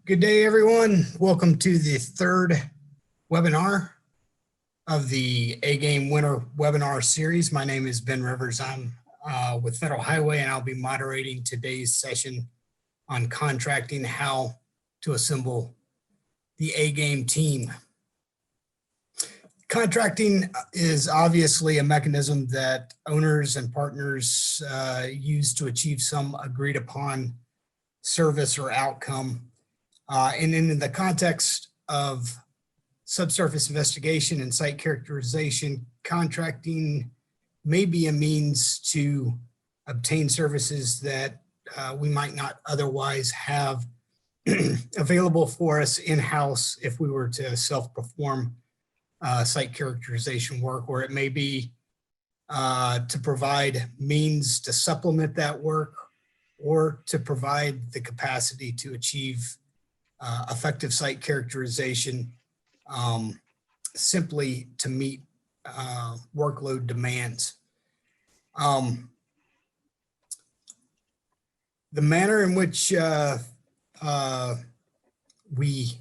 Good day, everyone. Welcome to the third webinar of the A-Game Winter Webinar Series. My name is Ben Rivers. I'm with Federal Highway, and I'll be moderating today's session on contracting, how to assemble the A-Game team. Contracting is obviously a mechanism that owners and partners use to achieve some agreed upon service or outcome. And in the context of subsurface investigation and site characterization, contracting may be a means to obtain services that we might not otherwise have available for us in-house if we were to self-perform site characterization work, or it may be to provide means to supplement that work or to provide the capacity to achieve effective site characterization simply to meet workload demands. The manner in which we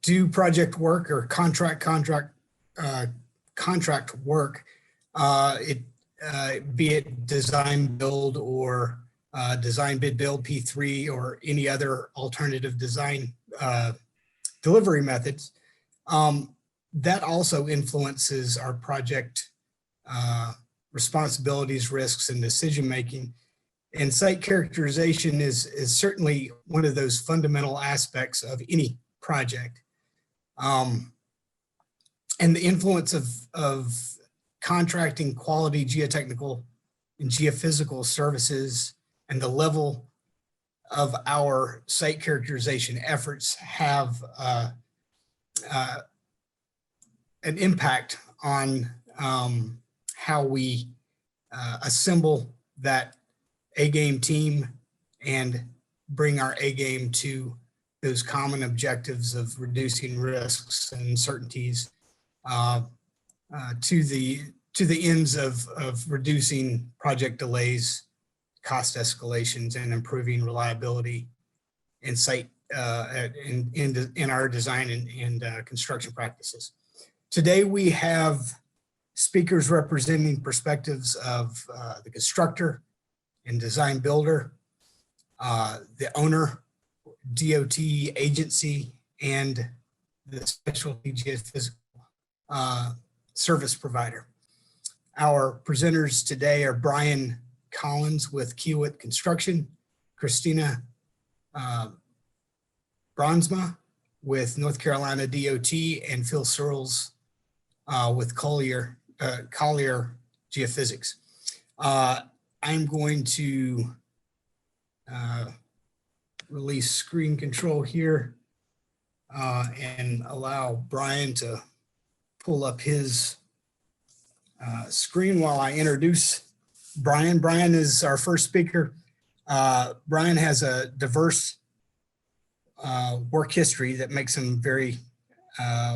do project work or contract work, be it design build or design bid build P3 or any other alternative design delivery methods, that also influences our project responsibilities, risks, and decision making. And site characterization is certainly one of those fundamental aspects of any project. And the influence of contracting quality geotechnical and geophysical services and the level of our site characterization efforts have an impact on how we assemble that A-Game team and bring our A-Game to those common objectives of reducing risks and uncertainties to the ends of reducing project delays, cost escalations, and improving reliability in site in our design and construction practices. Today we have speakers representing perspectives of the constructor and design builder, the owner, DOT agency, and the specialty geophysical service provider. Our presenters today are Brian Collins with Kiewit Construction, Christina Bronsma with North Carolina DOT, and Phil Searles with Collier Geophysics. I'm going to release screen control here and allow Brian to pull up his screen while I introduce Brian. Brian is our first speaker. Brian has a diverse work history that makes him very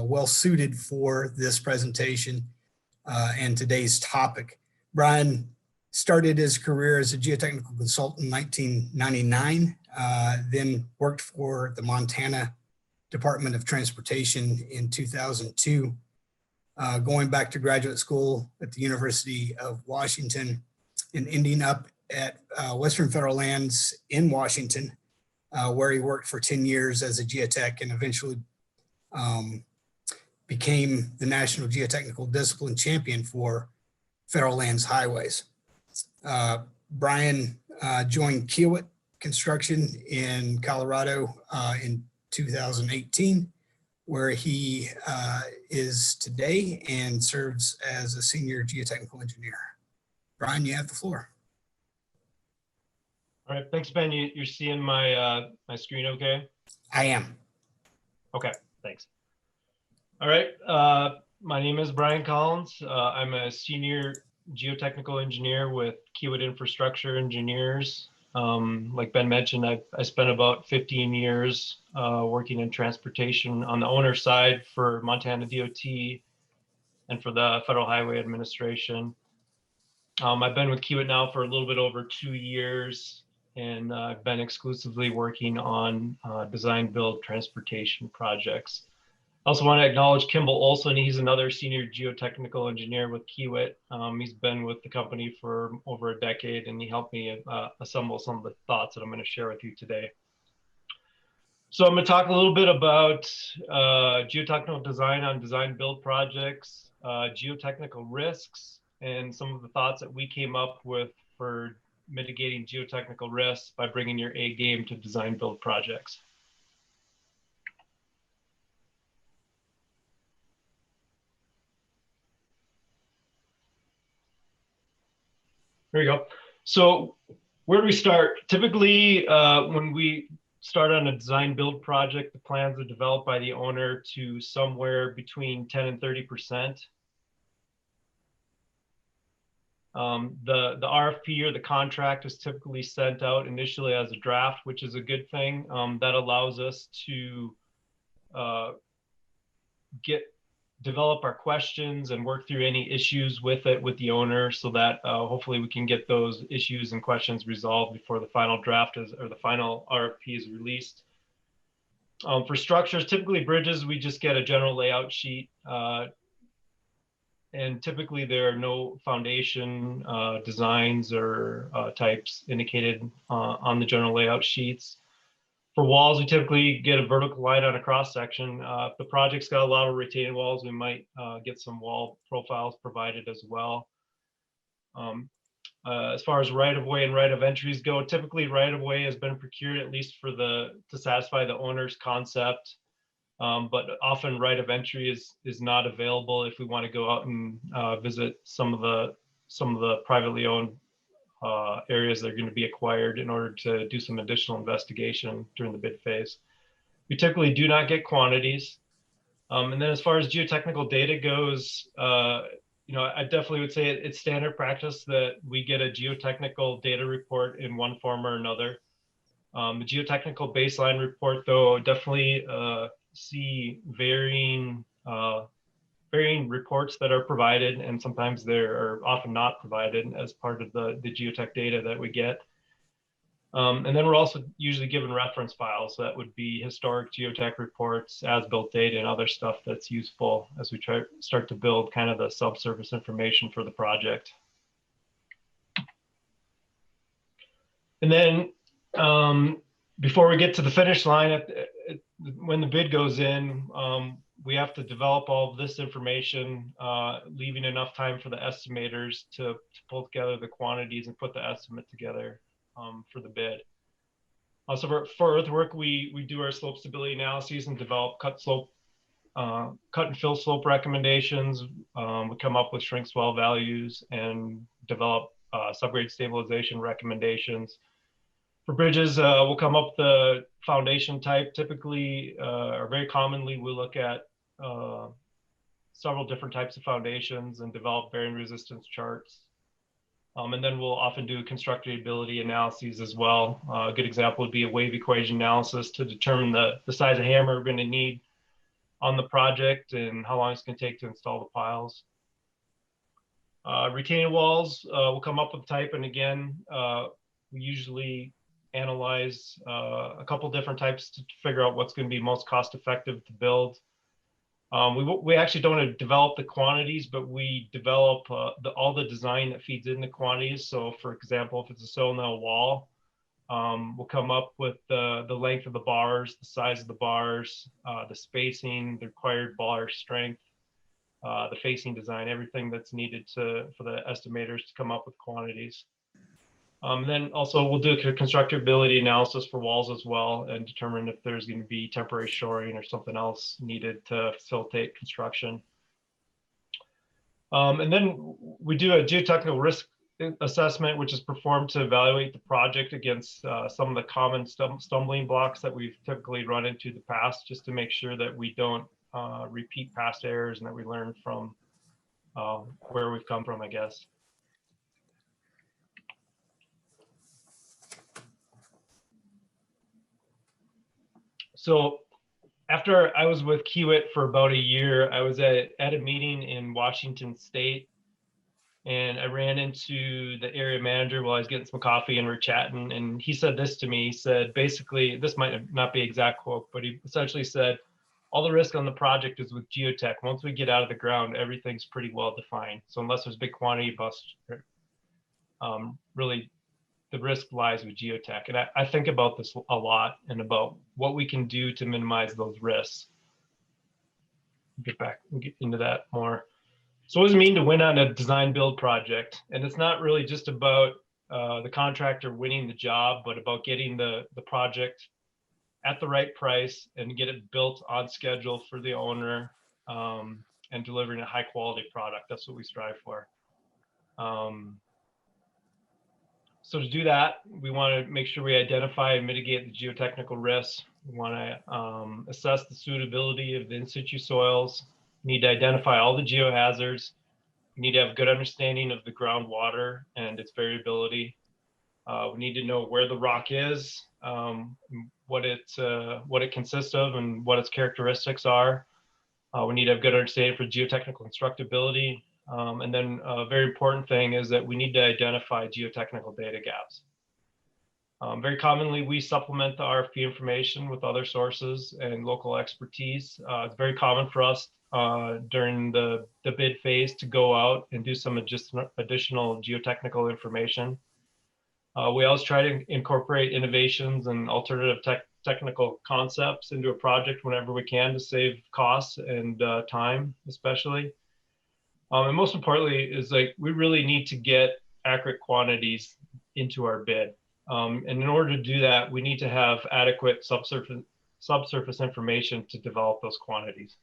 well suited for this presentation and today's topic. Brian started his career as a geotechnical consultant in 1999, then worked for the Montana Department of Transportation in 2002, going back to graduate school at the University of Washington and ending up at Western Federal Lands in Washington, where he worked for 10 years as a geotech and eventually became the National Geotechnical Discipline Champion for Federal Lands Highways. Brian joined Kiewit Construction in Colorado in 2018, where he is today and serves as a senior geotechnical engineer. Brian, you have the floor. All right, thanks, Ben. You're seeing my my screen okay? I am. Okay, thanks. All right, my name is Brian Collins. I'm a senior geotechnical engineer with Kiewit Infrastructure Engineers. Like Ben mentioned, I spent about 15 years working in transportation on the owner side for Montana DOT and for the Federal Highway Administration. I've been with Kiewit now for a little bit over 2 years, and I've been exclusively working on design, build, transportation projects. I also want to acknowledge Kimball Olson. He's another senior geotechnical engineer with Kiewit. He's been with the company for over a decade, and he helped me assemble some of the thoughts that I'm going to share with you today. So I'm going to talk a little bit about geotechnical design on design build projects, geotechnical risks, and some of the thoughts that we came up with for mitigating geotechnical risks by bringing your A game to design build projects. There you go. So where do we start? Typically, when we start on a design build project, the plans are developed by the owner to somewhere between 10 and 30%. The RFP or the contract is typically sent out initially as a draft, which is a good thing. That allows us to develop our questions and work through any issues with it with the owner, so that hopefully we can get those issues and questions resolved before the final draft or the final RFP is released. For structures, typically bridges, we just get a general layout sheet. And typically there are no foundation designs or types indicated on the general layout sheets. For walls, we typically get a vertical line on a cross section. If the project's got a lot of retaining walls, we might get some wall profiles provided as well. As far as right-of-way and right-of-entries go, typically right-of-way has been procured at least to satisfy the owner's concept. But often right of entry is not available if we want to go out and visit some of the privately owned areas that are going to be acquired in order to do some additional investigation during the bid phase. We typically do not get quantities. And then as far as geotechnical data goes, I definitely would say it's standard practice that we get a geotechnical data report in one form or another. The geotechnical baseline report, though, definitely see varying reports that are provided, and sometimes they are often not provided as part of the geotech data that we get. And then we're also usually given reference files that would be historic geotech reports, as-built data, and other stuff that's useful as we start to build kind of the subsurface information for the project. And then before we get to the finish line, when the bid goes in, we have to develop all of this information, leaving enough time for the estimators to pull together the quantities and put the estimate together for the bid. Also for earthwork, we do our slope stability analyses and develop cut and fill slope recommendations. We come up with shrink swell values and develop subgrade stabilization recommendations. For bridges, we'll come up with the foundation type. Typically, or very commonly, we look at several different types of foundations and develop bearing resistance charts. And then we'll often do constructability analyses as well. A good example would be a wave equation analysis to determine the size of hammer we're going to need on the project and how long it's going to take to install the piles. Retaining walls, we'll come up with type, and again, we usually analyze a couple different types to figure out what's going to be most cost effective to build. We actually don't develop the quantities, but we develop all the design that feeds in the quantities. So for example, if it's a sill-nail wall, we'll come up with the length of the bars, the size of the bars, the spacing, the required bar strength, the facing design, everything that's needed for the estimators to come up with quantities. Then also we'll do a constructability analysis for walls as well and determine if there's going to be temporary shoring or something else needed to facilitate construction. And then we do a geotechnical risk assessment, which is performed to evaluate the project against some of the common stumbling blocks that we've typically run into in the past, just to make sure that we don't repeat past errors and that we learn from where we've come from, I guess. So after I was with Kiewit for about a year, I was at a meeting in Washington State, And I ran into the area manager while I was getting some coffee, and we're chatting, and he said this to me. He said, basically, this might not be exact quote, but he essentially said, all the risk on the project is with geotech. Once we get out of the ground, everything's pretty well defined. So unless there's big quantity bust, really the risk lies with geotech. And I think about this a lot and about what we can do to minimize those risks. Get into that more. So what does it mean to win on a design build project? And it's not really just about the contractor winning the job, but about getting the project at the right price and get it built on schedule for the owner, and delivering a high quality product. That's what we strive for. So to do that, we want to make sure we identify and mitigate the geotechnical risks. We want to assess the suitability of the in situ soils. We need to identify all the geohazards. We need to have a good understanding of the groundwater and its variability. We need to know where the rock is, what it consists of, and what its characteristics are. We need to have good understanding for geotechnical constructability. And then a very important thing is that we need to identify geotechnical data gaps. Very commonly, we supplement the RFP information with other sources and local expertise. It's very common for us during the bid phase to go out and do some additional geotechnical information. We always try to incorporate innovations and alternative technical concepts into a project whenever we can to save costs and time, especially. And most importantly is like, we really need to get accurate quantities into our bid. And in order to do that, we need to have adequate subsurface information to develop those quantities.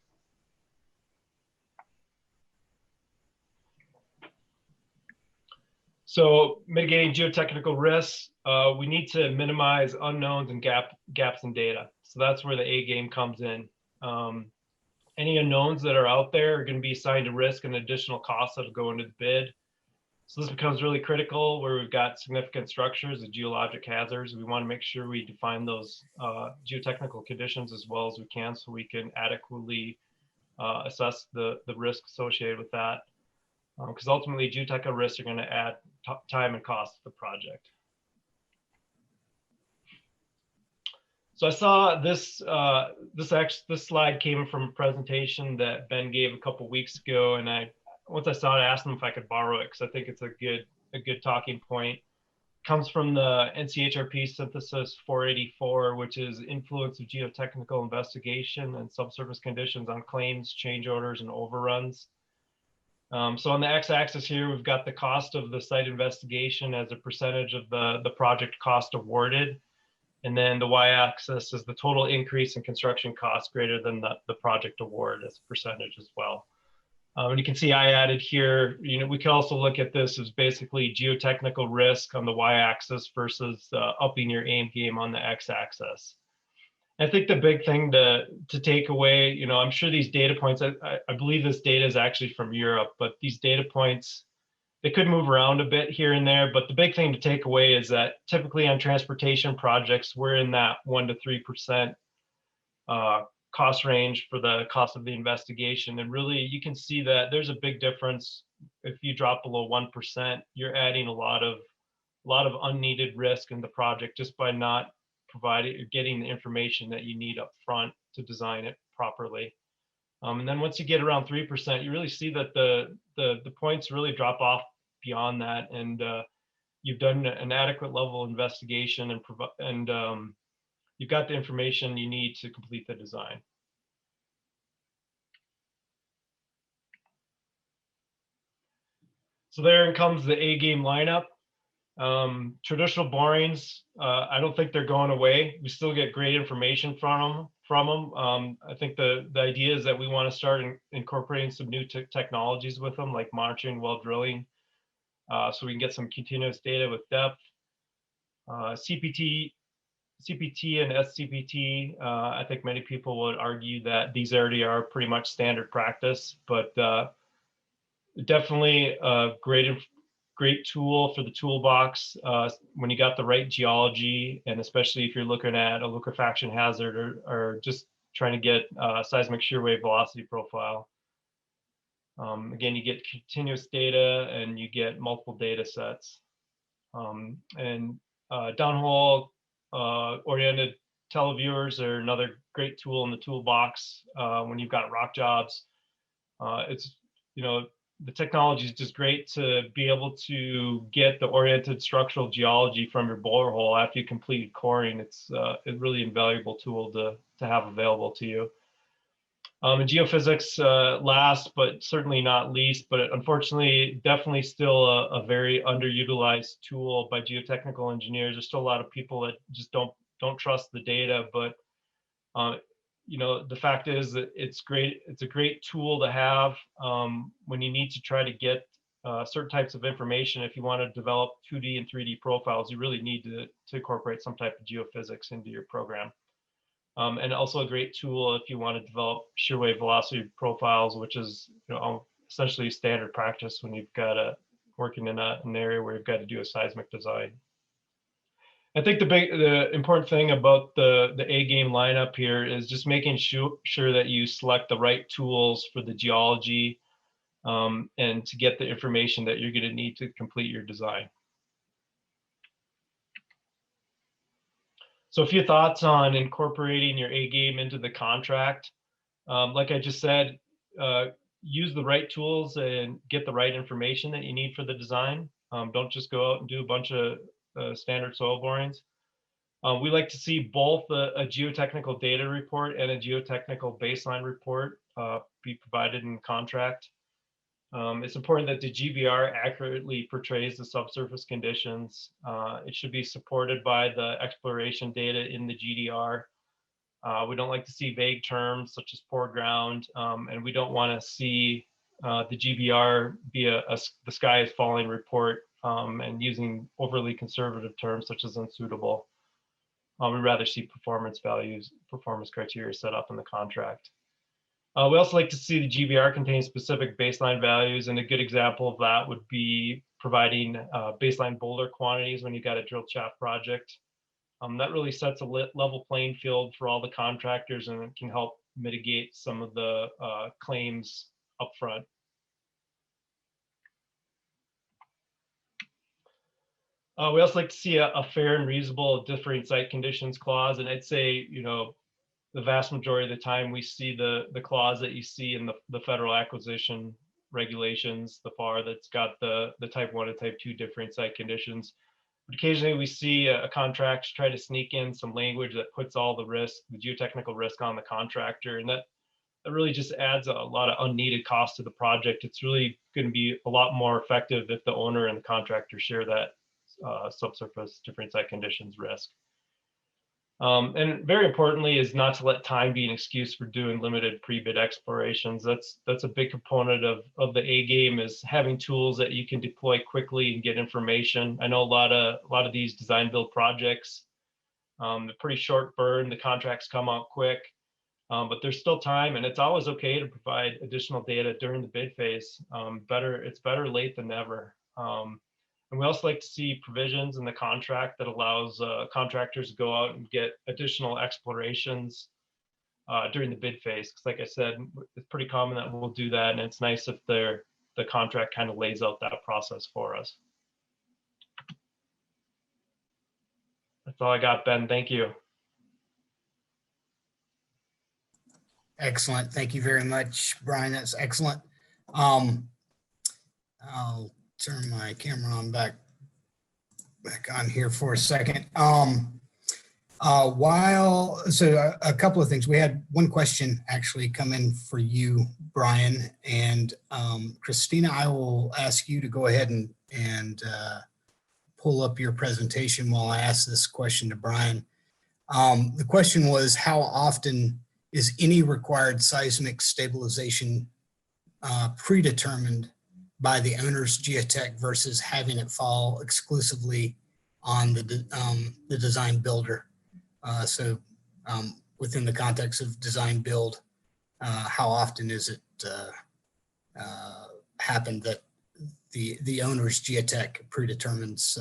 So mitigating geotechnical risks, we need to minimize unknowns and gaps in data. So that's where the A-game comes in. Any unknowns that are out there are going to be assigned a risk and additional costs that go into the bid. So this becomes really critical where we've got significant structures and geologic hazards. We want to make sure we define those geotechnical conditions as well as we can, so we can adequately assess the risk associated with that. Because ultimately geotechnical risks are going to add time and cost to the project. So I saw this this slide came from a presentation that Ben gave a couple weeks ago, and once I saw it, I asked him if I could borrow it because I think it's a good talking point. It comes from the NCHRP Synthesis 484, which is influence of geotechnical investigation and subsurface conditions on claims, change orders, and overruns. So on the x-axis here, we've got the cost of the site investigation as a percentage of the project cost awarded. And then the y-axis is the total increase in construction costs greater than the project award as a percentage as well. And you can see I added here, we can also look at this as basically geotechnical risk on the y-axis versus upping your aim game on the x-axis. I think the big thing to take away, I'm sure these data points, I believe this data is actually from Europe, but these data points, they could move around a bit here and there, but the big thing to take away is that typically on transportation projects, we're in that 1% to 3% cost range for the cost of the investigation. And really, you can see that there's a big difference. If you drop below 1%, you're adding a lot of unneeded risk in the project just by not providing or getting the information that you need up front to design it properly. And then once you get around 3%, you really see that the points really drop off beyond that, and you've done an adequate level of investigation and you've got the information you need to complete the design. So there comes the A-game lineup. Traditional borings, I don't think they're going away. We still get great information from them. I think the idea is that we want to start incorporating some new technologies with them, like monitoring well drilling, so we can get some continuous data with depth. CPT and SCPT, I think many people would argue that these already are pretty much standard practice, but definitely a great tool for the toolbox when you got the right geology, and especially if you're looking at a liquefaction hazard or just trying to get seismic shear wave velocity profile. Again, you get continuous data and you get multiple data sets. Downhole oriented televiewers are another great tool in the toolbox when you've got rock jobs. It's, the technology is just great to be able to get the oriented structural geology from your borehole after you complete coring. It's a really invaluable tool to have available to you. And geophysics, last but certainly not least, but unfortunately, definitely still a very underutilized tool by geotechnical engineers. There's still a lot of people that just don't trust the data, but the fact is that it's great. It's a great tool to have when you need to try to get certain types of information. If you want to develop 2D and 3D profiles, you really need to incorporate some type of geophysics into your program. And also a great tool if you want to develop shear wave velocity profiles, which is essentially standard practice when you've got working in an area where you've got to do a seismic design. I think the important thing about the A-GaME lineup here is just making sure that you select the right tools for the geology and to get the information that you're going to need to complete your design. So a few thoughts on incorporating your A-GaME into the contract. Like I just said, use the right tools and get the right information that you need for the design. Don't just go out and do a bunch of standard soil borings. We like to see both a geotechnical data report and a geotechnical baseline report be provided in contract. It's important that the GBR accurately portrays the subsurface conditions. It should be supported by the exploration data in the GDR. We don't like to see vague terms such as poor ground, and we don't want to see the GBR be the sky is falling report and using overly conservative terms such as unsuitable. We'd rather see performance values, performance criteria set up in the contract. We also like to see the GBR contain specific baseline values, and a good example of that would be providing baseline boulder quantities when you got a drill shaft project. That really sets a level playing field for all the contractors, and it can help mitigate some of the claims upfront. We also like to see a fair and reasonable differing site conditions clause, and I'd say, the vast majority of the time we see the clause that you see in the federal acquisition regulations, the FAR, that's got the type 1 and type 2 differing site conditions. But occasionally we see a contract try to sneak in some language that puts all the risk, the geotechnical risk, on the contractor, and that really just adds a lot of unneeded cost to the project. It's really going to be a lot more effective if the owner and the contractor share that subsurface different site conditions risk. And very importantly is not to let time be an excuse for doing limited pre-bid explorations. That's a big component of the A-GaME, is having tools that you can deploy quickly and get information. I know a lot of these design build projects, they're pretty short burn. The contracts come out quick, but there's still time, and it's always okay to provide additional data during the bid phase. It's better late than never. And we also like to see provisions in the contract that allows contractors to go out and get additional explorations during the bid phase. Because like I said, it's pretty common that we'll do that, and it's nice if the contract kind of lays out that process for us. That's all I got, Ben. Thank you. Excellent. Thank you very much, Brian. That's excellent. I'll turn my camera on back on here for a second. So a couple of things. We had one question actually come in for you, Brian, and Christina, I will ask you to go ahead and pull up your presentation while I ask this question to Brian. The question was, how often is any required seismic stabilization predetermined by the owner's geotech versus having it fall exclusively on the design builder? So within the context of design build, how often is it happen that the owner's geotech predetermines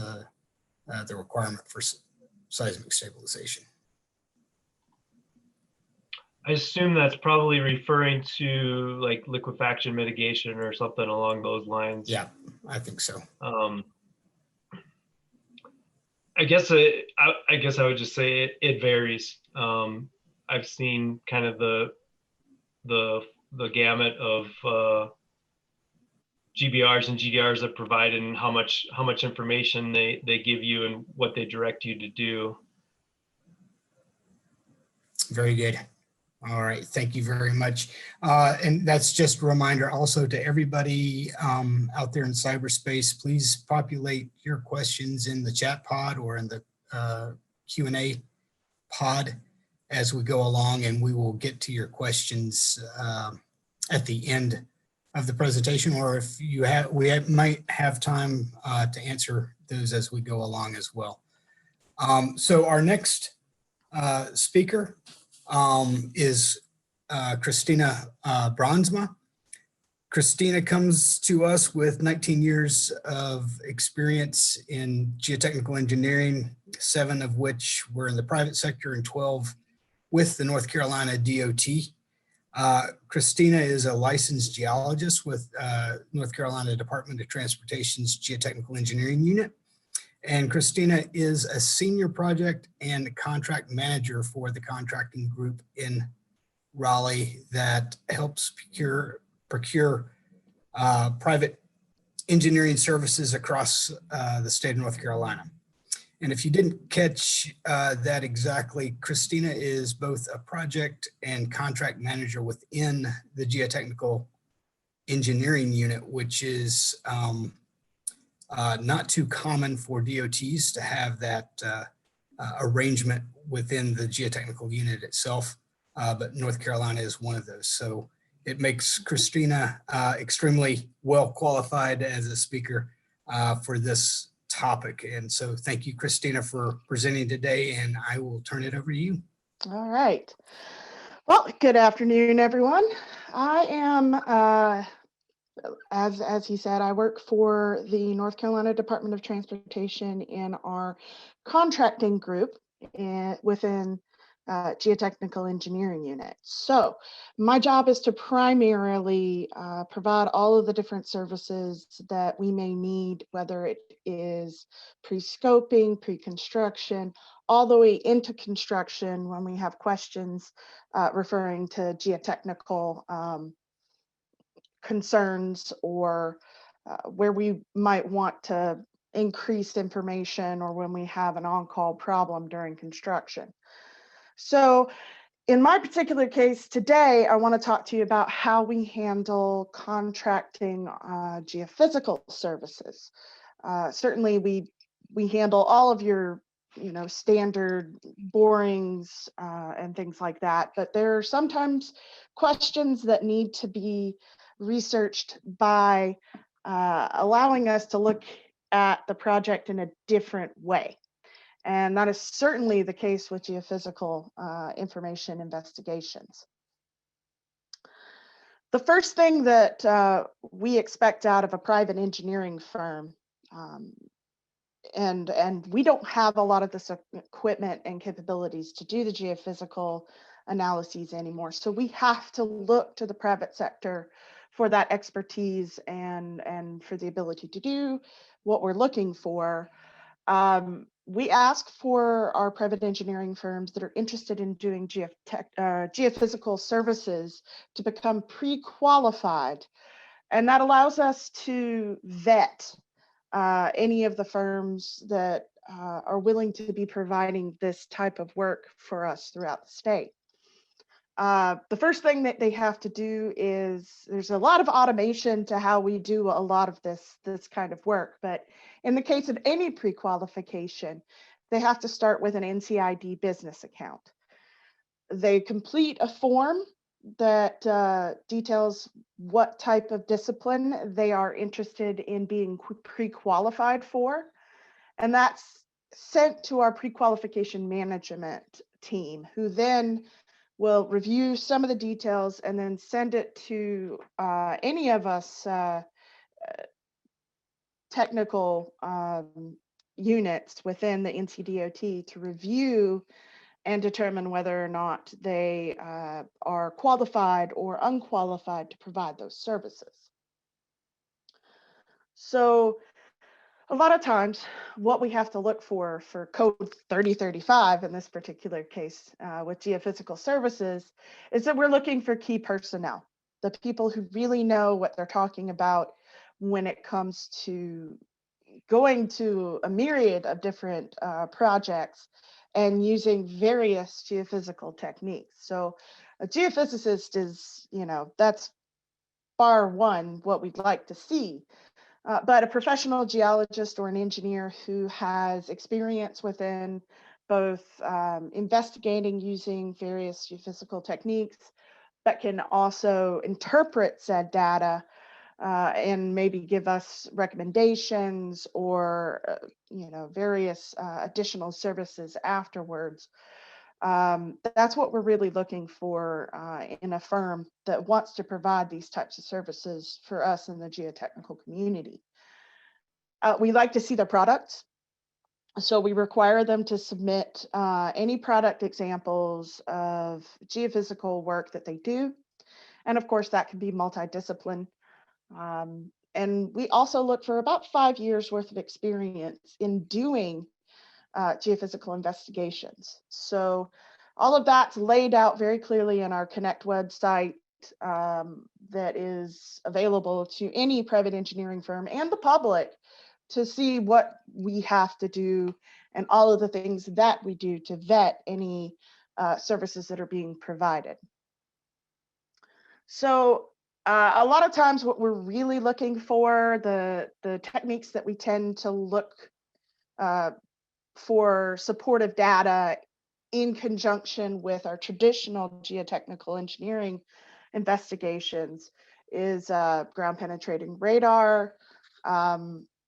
the requirement for seismic stabilization? I assume that's probably referring to like liquefaction mitigation or something along those lines. Yeah, I think so. I guess I guess I would just say it varies. I've seen kind of the gamut of GBRs and GDRs that provide and how much information they give you and what they direct you to do. Very good. All right, thank you very much. And that's just a reminder also to everybody out there in cyberspace, please populate your questions in the chat pod or in the Q&A pod as we go along, and we will get to your questions at the end of the presentation, or if you have, might have time to answer those as we go along as well. So our next speaker is Christina Bronsma. Christina comes to us with 19 years of experience in geotechnical engineering, 7 of which were in the private sector and 12 with the North Carolina DOT. Christina is a licensed geologist with North Carolina Department of Transportation's Geotechnical Engineering Unit. And Christina is a senior project and contract manager for the contracting group in Raleigh that helps procure private engineering services across the state of North Carolina. And if you didn't catch that exactly, Christina is both a project and contract manager within the Geotechnical Engineering Unit, which is not too common for DOTs to have that arrangement within the geotechnical unit itself, but North Carolina is one of those. So it makes Christina extremely well qualified as a speaker for this topic. And so thank you, Christina, for presenting today, and I will turn it over to you. All right. Well, good afternoon, everyone. I am, as he said, I work for the North Carolina Department of Transportation in our contracting group within Geotechnical Engineering Unit. So my job is to primarily provide all of the different services that we may need, whether it is pre-scoping, pre-construction, all the way into construction when we have questions referring to geotechnical concerns or where we might want to increase information or when we have an on-call problem during construction. So in my particular case today, I want to talk to you about how we handle contracting geophysical services. Certainly we handle all of your standard borings and things like that, but there are sometimes questions that need to be researched by allowing us to look at the project in a different way. And that is certainly the case with geophysical information investigations. The first thing that we expect out of a private engineering firm, and we don't have a lot of this equipment and capabilities to do the geophysical analyses anymore. So we have to look to the private sector for that expertise and for the ability to do what we're looking for. We ask for our private engineering firms that are interested in doing geophysical services to become pre-qualified. And that allows us to vet any of the firms that are willing to be providing this type of work for us throughout the state. The first thing that they have to do is there's a lot of automation to how we do a lot of this kind of work. But in the case of any pre-qualification, they have to start with an NCID business account. They complete a form that details what type of discipline they are interested in being pre-qualified for. And that's sent to our pre-qualification management team, who then will review some of the details and then send it to any of us technical units within the NCDOT to review and determine whether or not they are qualified or unqualified to provide those services. So a lot of times what we have to look for code 3035 in this particular case with geophysical services is that we're looking for key personnel, the people who really know what they're talking about when it comes to going to a myriad of different projects and using various geophysical techniques. So a geophysicist is, that's bar one, what we'd like to see. But a professional geologist or an engineer who has experience within both investigating using various geophysical techniques, but can also interpret said data and maybe give us recommendations or various additional services afterwards. That's what we're really looking for in a firm that wants to provide these types of services for us in the geotechnical community. We like to see their products. So we require them to submit any product examples of geophysical work that they do. And of course, that can be multidiscipline. And we also look for about 5 years worth of experience in doing geophysical investigations. So all of that's laid out very clearly in our Connect website that is available to any private engineering firm and the public to see what we have to do and all of the things that we do to vet any services that are being provided. So a lot of times what we're really looking for, the techniques that we tend to look for supportive data in conjunction with our traditional geotechnical engineering investigations is ground penetrating radar,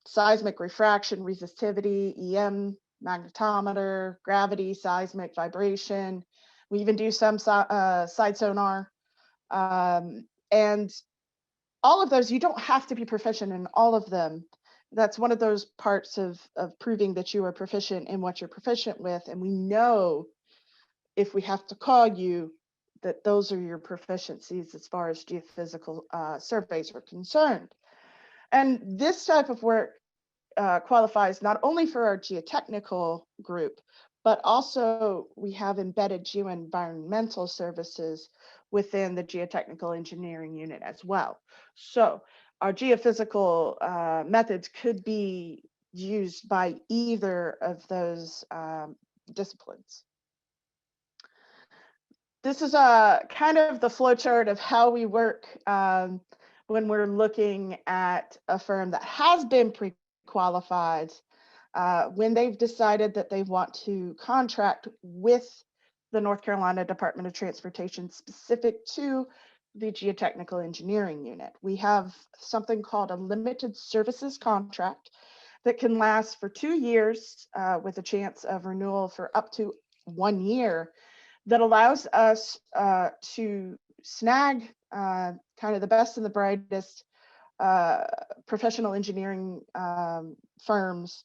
seismic refraction, resistivity, EM, magnetometer, gravity, seismic vibration. We even do some side sonar. And all of those, you don't have to be proficient in all of them. That's one of those parts of proving that you are proficient in what you're proficient with. And we know if we have to call you that those are your proficiencies as far as geophysical surveys are concerned. And this type of work qualifies not only for our geotechnical group, but also we have embedded geoenvironmental services within the geotechnical engineering unit as well. So our geophysical methods could be used by either of those disciplines. This is a kind of the flow chart of how we work when we're looking at a firm that has been pre-qualified, when they've decided that they want to contract with the North Carolina Department of Transportation specific to the geotechnical engineering unit. We have something called a limited services contract that can last for 2 years with a chance of renewal for up to 1 year, that allows us to snag kind of the best and the brightest professional engineering firms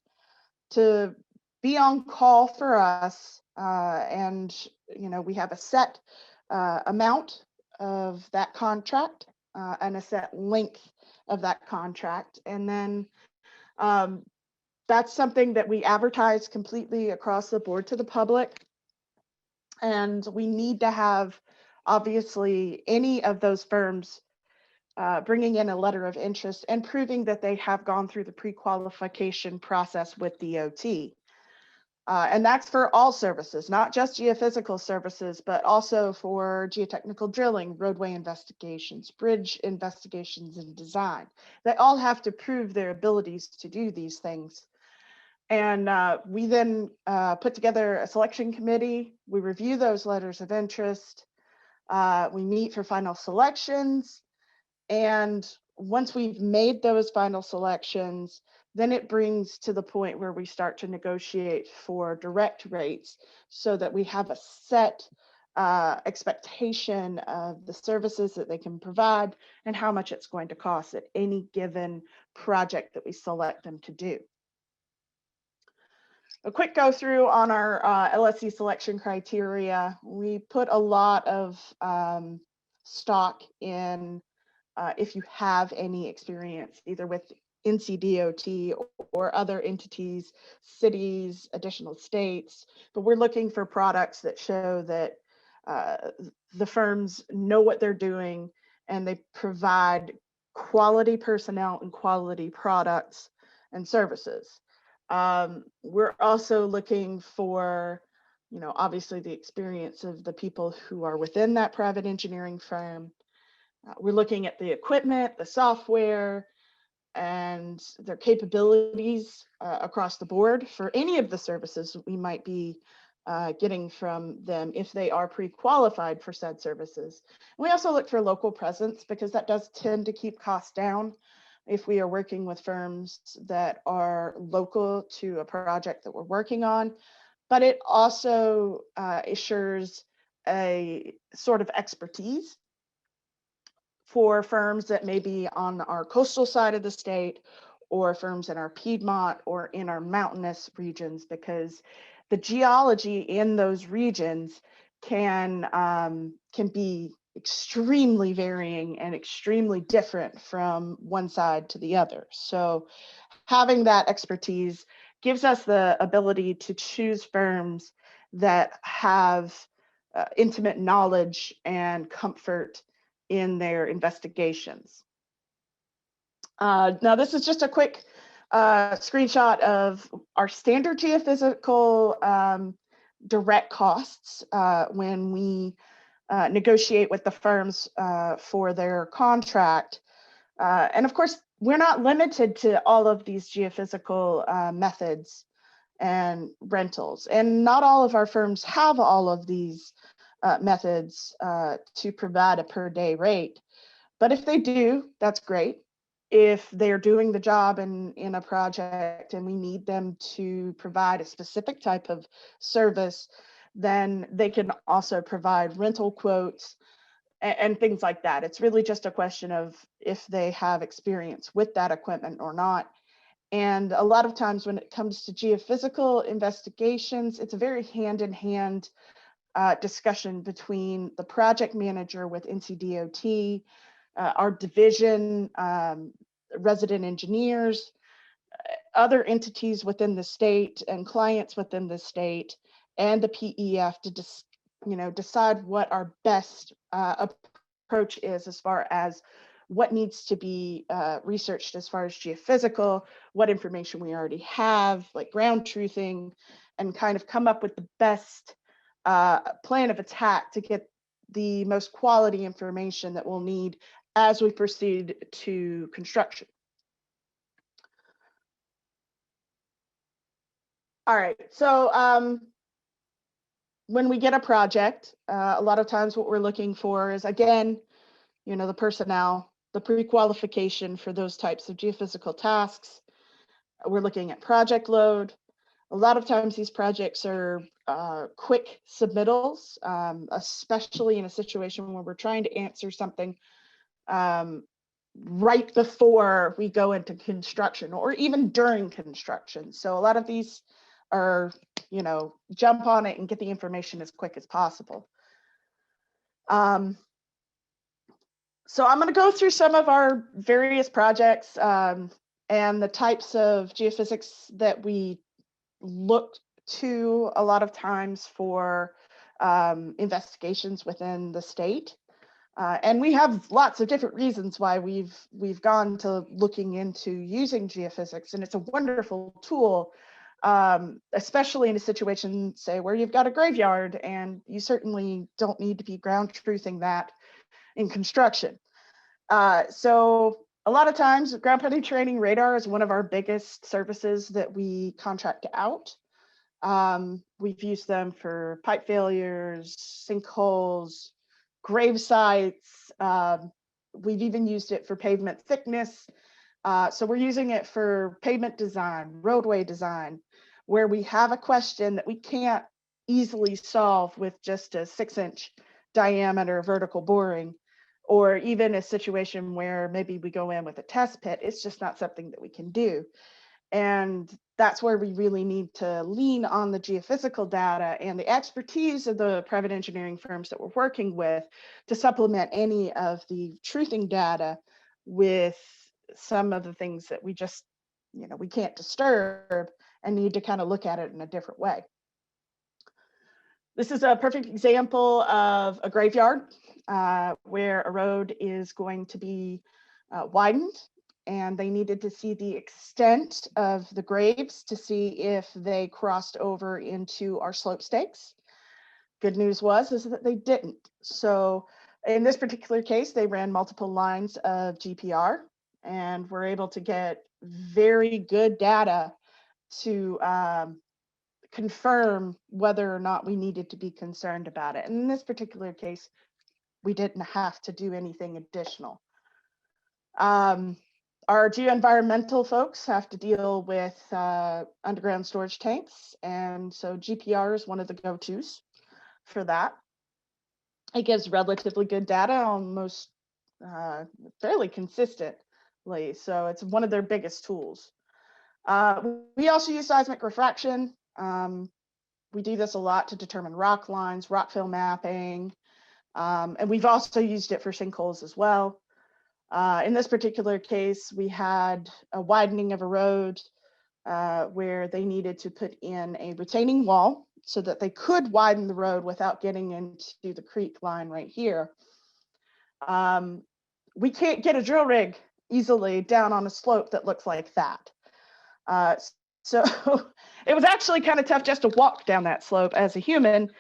to be on call for us. And, we have a set amount of that contract and a set length of that contract. And then that's something that we advertise completely across the board to the public. And we need to have, obviously, any of those firms bringing in a letter of interest and proving that they have gone through the pre-qualification process with DOT. And that's for all services, not just geophysical services, but also for geotechnical drilling, roadway investigations, bridge investigations, and design. They all have to prove their abilities to do these things. And we then put together a selection committee. We review those letters of interest. We meet for final selections. And once we've made those final selections, then it brings to the point where we start to negotiate for direct rates so that we have a set expectation of the services that they can provide and how much it's going to cost at any given project that we select them to do. a quick go through on our Lse selection criteria. We put a lot of stock in if you have any experience either with NCDOT or other entities, cities, additional states, but we're looking for products that show that the firms know what they're doing and they provide quality personnel and quality products and services. We're also looking for, obviously the experience of the people who are within that private engineering firm. We're looking at the equipment, the software, and their capabilities across the board for any of the services we might be getting from them if they are pre-qualified for said services. We also look for local presence because that does tend to keep costs down if we are working with firms that are local to a project that we're working on, but it also assures a sort of expertise for firms that may be on our coastal side of the state or firms in our Piedmont or in our mountainous regions, because the geology in those regions can be extremely varying and extremely different from one side to the other. So having that expertise gives us the ability to choose firms that have intimate knowledge and comfort in their investigations. Now, this is just a quick screenshot of our standard geophysical direct costs when we negotiate with the firms for their contract. And of course, we're not limited to all of these geophysical methods and rentals. And not all of our firms have all of these methods to provide a per day rate. But if they do, that's great. If they're doing the job in a project and we need them to provide a specific type of service, then they can also provide rental quotes and things like that. It's really just a question of if they have experience with that equipment or not. And a lot of times when it comes to geophysical investigations, it's a very hand-in-hand discussion between the project manager with NCDOT, our division, resident engineers, other entities within the state and clients within the state, and the PEF to decide what our best approach is as far as what needs to be researched as far as geophysical, what information we already have, like ground truthing, and kind of come up with the best plan of attack to get the most quality information that we'll need as we proceed to construction. All right, so when we get a project, a lot of times what we're looking for is, again, the personnel, the pre-qualification for those types of geophysical tasks. We're looking at project load. A lot of times these projects are quick submittals, especially in a situation where we're trying to answer something right before we go into construction or even during construction. So a lot of these are, jump on it and get the information as quick as possible. So I'm going to go through some of our various projects and the types of geophysics that we look to a lot of times for investigations within the state. And we have lots of different reasons why we've gone to looking into using geophysics, and it's a wonderful tool, especially in a situation, say, where you've got a graveyard and you certainly don't need to be ground truthing that in construction. So a lot of times ground penetrating radar is one of our biggest services that we contract out. We've used them for pipe failures, sinkholes, grave sites. We've even used it for pavement thickness. So we're using it for pavement design, roadway design, where we have a question that we can't easily solve with just a 6-inch diameter vertical boring, or even a situation where maybe we go in with a test pit. It's just not something that we can do. And that's where we really need to lean on the geophysical data and the expertise of the private engineering firms that we're working with to supplement any of the truthing data with some of the things that we just, we can't disturb and need to kind of look at it in a different way. This is a perfect example of a graveyard where a road is going to be widened, and they needed to see the extent of the graves to see if they crossed over into our slope stakes. Good news is that they didn't. So in this particular case, they ran multiple lines of GPR and were able to get very good data to confirm whether or not we needed to be concerned about it. And in this particular case, we didn't have to do anything additional. Our geoenvironmental folks have to deal with underground storage tanks. And so GPR is one of the go-tos for that. It gives relatively good data almost fairly consistently. So it's one of their biggest tools. We also use seismic refraction. We do this a lot to determine rock lines, rock fill mapping, and we've also used it for sinkholes as well. In this particular case, we had a widening of a road where they needed to put in a retaining wall so that they could widen the road without getting into the creek line right here. We can't get a drill rig easily down on a slope that looks like that. So it was actually kind of tough just to walk down that slope as a human.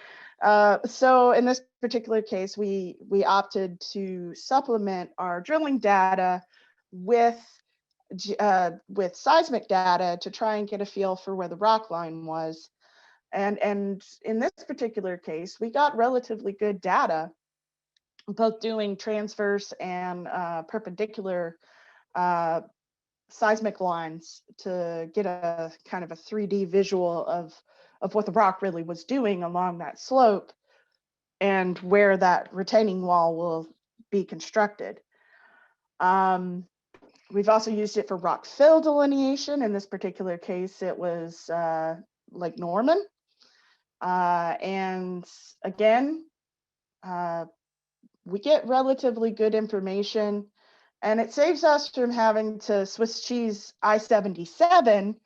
So in this particular case, we opted to supplement our drilling data with seismic data to try and get a feel for where the rock line was. And in this particular case, we got relatively good data, both doing transverse and perpendicular seismic lines to get a kind of a 3D visual of what the rock really was doing along that slope and where that retaining wall will be constructed. We've also used it for rock fill delineation. In this particular case, it was Lake Norman. And again, we get relatively good information, and it saves us from having to Swiss cheese I-77,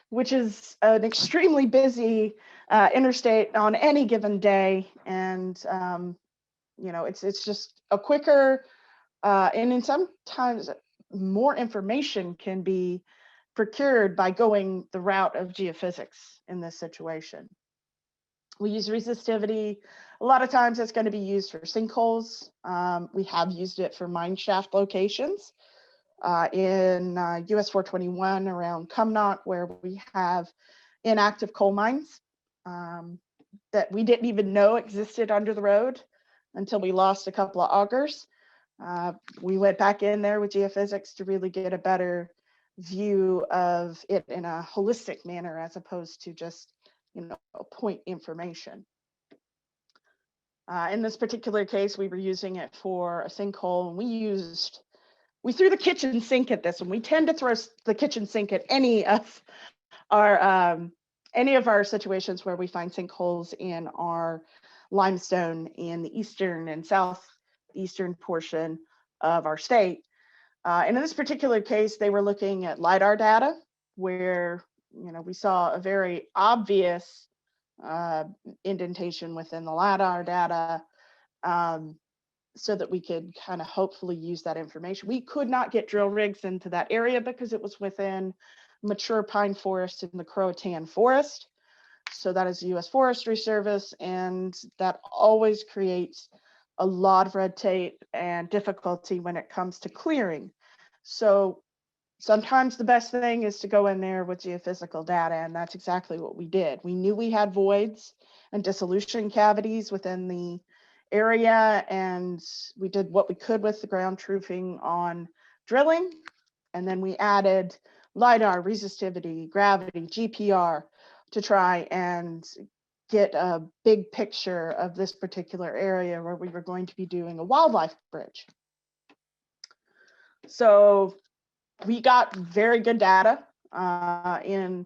which is an extremely busy interstate on any given day. And, it's just a quicker, and in sometimes more information can be procured by going the route of geophysics in this situation. We use resistivity. A lot of times it's going to be used for sinkholes. We have used it for mine shaft locations in US 421 around Cumnock, where we have inactive coal mines that we didn't even know existed under the road until we lost a couple of augers. We went back in there with geophysics to really get a better view of it in a holistic manner, as opposed to just point information. In this particular case, we were using it for a sinkhole, and we threw the kitchen sink at this one. We tend to throw the kitchen sink at any of our situations where we find sinkholes in our limestone in the eastern and southeastern portion of our state. And in this particular case, they were looking at LiDAR data, where we saw a very obvious indentation within the LiDAR data, so that we could kind of hopefully use that information. We could not get drill rigs into that area because it was within mature pine forest in the Croatan forest. So that is US Forestry Service, and that always creates a lot of red tape and difficulty when it comes to clearing. So sometimes the best thing is to go in there with geophysical data, and that's exactly what we did. We knew we had voids and dissolution cavities within the area, and we did what we could with the ground truthing on drilling, and then we added LiDAR, resistivity, gravity, GPR to try and get a big picture of this particular area where we were going to be doing a wildlife bridge. So we got very good data in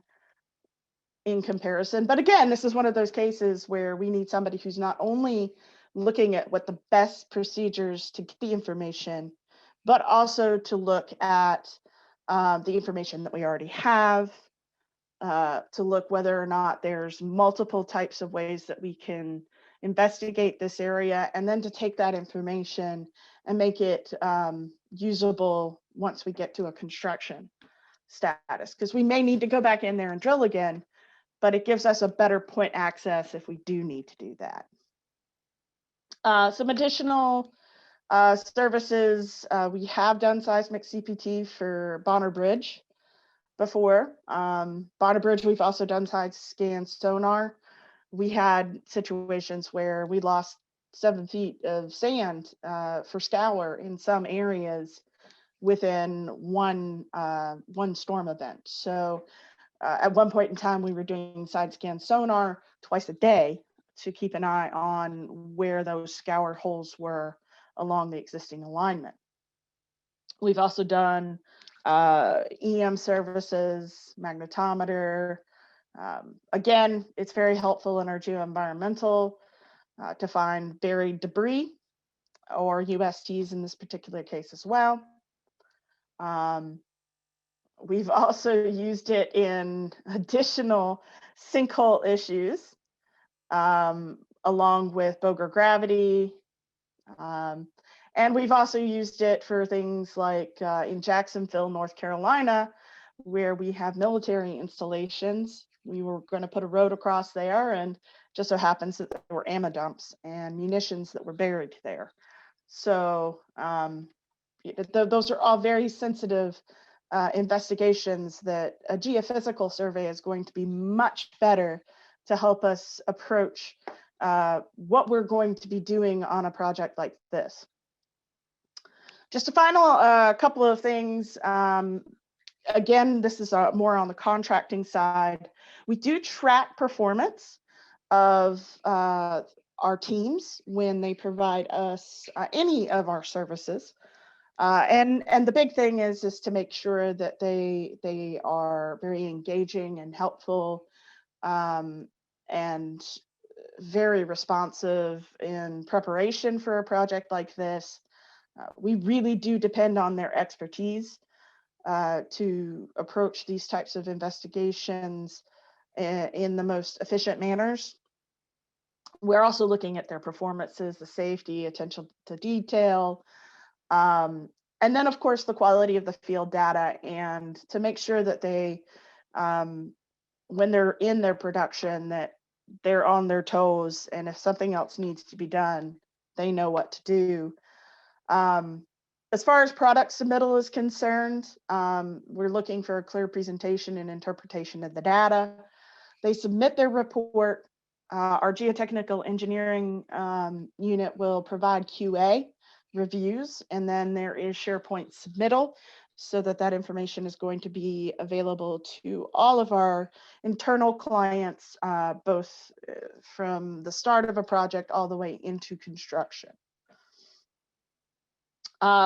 in comparison. But again, this is one of those cases where we need somebody who's not only looking at what the best procedures to get the information, but also to look at the information that we already have, to look whether or not there's multiple types of ways that we can investigate this area, and then to take that information and make it usable once we get to a construction status, because we may need to go back in there and drill again, but it gives us a better point access if we do need to do that. Some additional services, we have done seismic CPT for Bonner Bridge before. Bonner Bridge, we've also done side scan sonar. We had situations where we lost 7 feet of sand for scour in some areas within one storm event. So at one point in time, we were doing side scan sonar twice a day to keep an eye on where those scour holes were along the existing alignment. We've also done EM services, magnetometer. Again, it's very helpful in our geoenvironmental to find buried debris, or USTs in this particular case as well. We've also used it in additional sinkhole issues, along with Boger gravity. And we've also used it for things like in Jacksonville, North Carolina, where we have military installations. We were going to put a road across there, and just so happens that there were ammo dumps and munitions that were buried there. So those are all very sensitive investigations that a geophysical survey is going to be much better to help us approach what we're going to be doing on a project like this. Just a final couple of things. Again, this is more on the contracting side. We do track performance of our teams when they provide us any of our services. And the big thing is to make sure that they are very engaging and helpful, and very responsive in preparation for a project like this. We really do depend on their expertise to approach these types of investigations in the most efficient manners. We're also looking at their performances, the safety, attention to detail, and then of course the quality of the field data, and to make sure that they, when they're in their production, that they're on their toes, and if something else needs to be done, they know what to do. As far as product submittal is concerned, we're looking for a clear presentation and interpretation of the data. They submit their report. Our geotechnical engineering unit will provide QA reviews, and then there is SharePoint submittal, so that information is going to be available to all of our internal clients, both from the start of a project all the way into construction.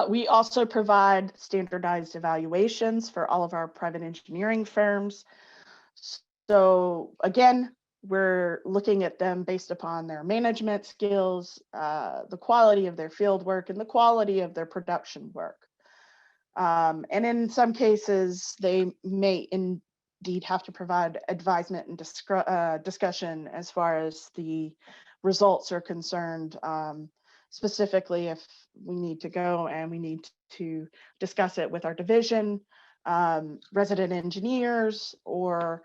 We also provide standardized evaluations for all of our private engineering firms. So again, we're looking at them based upon their management skills, the quality of their field work, and the quality of their production work. And in some cases, they may indeed have to provide advisement and discussion as far as the results are concerned. Specifically, if we need to go and we need to discuss it with our division, resident engineers, or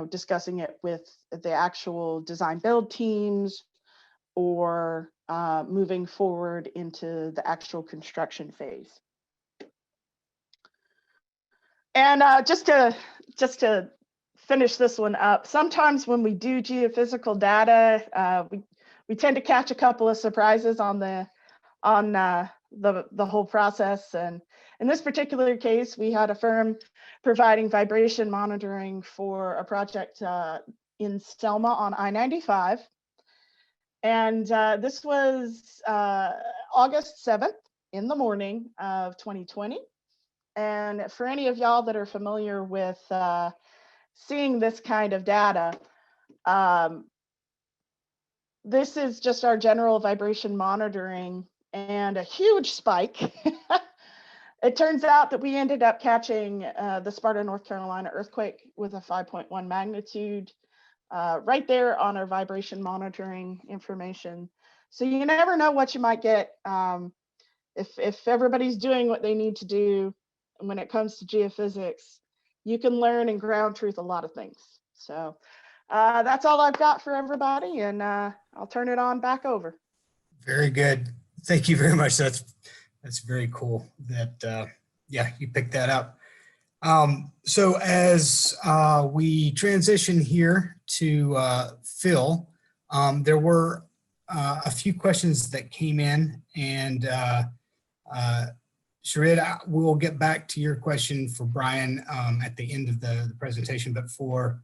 discussing it with the actual design build teams, or moving forward into the actual construction phase. And just to finish this one up, sometimes when we do geophysical data, we tend to catch a couple of surprises on the whole process. And in this particular case, we had a firm providing vibration monitoring for a project in Selma on I-95. And this was August 7th in the morning of 2020. And for any of y'all that are familiar with seeing this kind of data. This is just our general vibration monitoring, and a huge spike. It turns out that we ended up catching the Sparta, North Carolina earthquake with a 5.1 magnitude right there on our vibration monitoring information. So you never know what you might get if everybody's doing what they need to do when it comes to geophysics. You can learn and ground truth a lot of things. So that's all I've got for everybody, and I'll turn it on back over. Very good. Thank you very much. That's very cool that, yeah, you picked that up. So as we transition here to Phil, there were a few questions that came in, and Sharid, we'll get back to your question for Brian at the end of the presentation, but for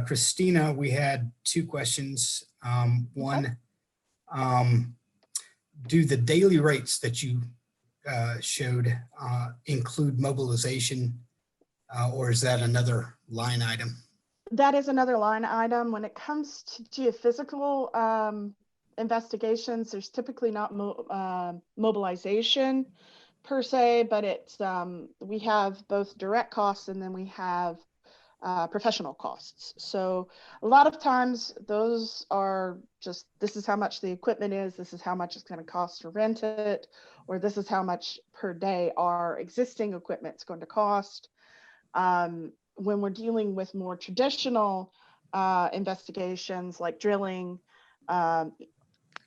Christina, we had two questions. One, do the daily rates that you showed include mobilization, or is that another line item? That is another line item. When it comes to geophysical investigations, there's typically not mobilization per se, but it's we have both direct costs and then we have professional costs. So a lot of times those are just, this is how much the equipment is, this is how much it's going to cost to rent it, or this is how much per day our existing equipment is going to cost. When we're dealing with more traditional investigations like drilling,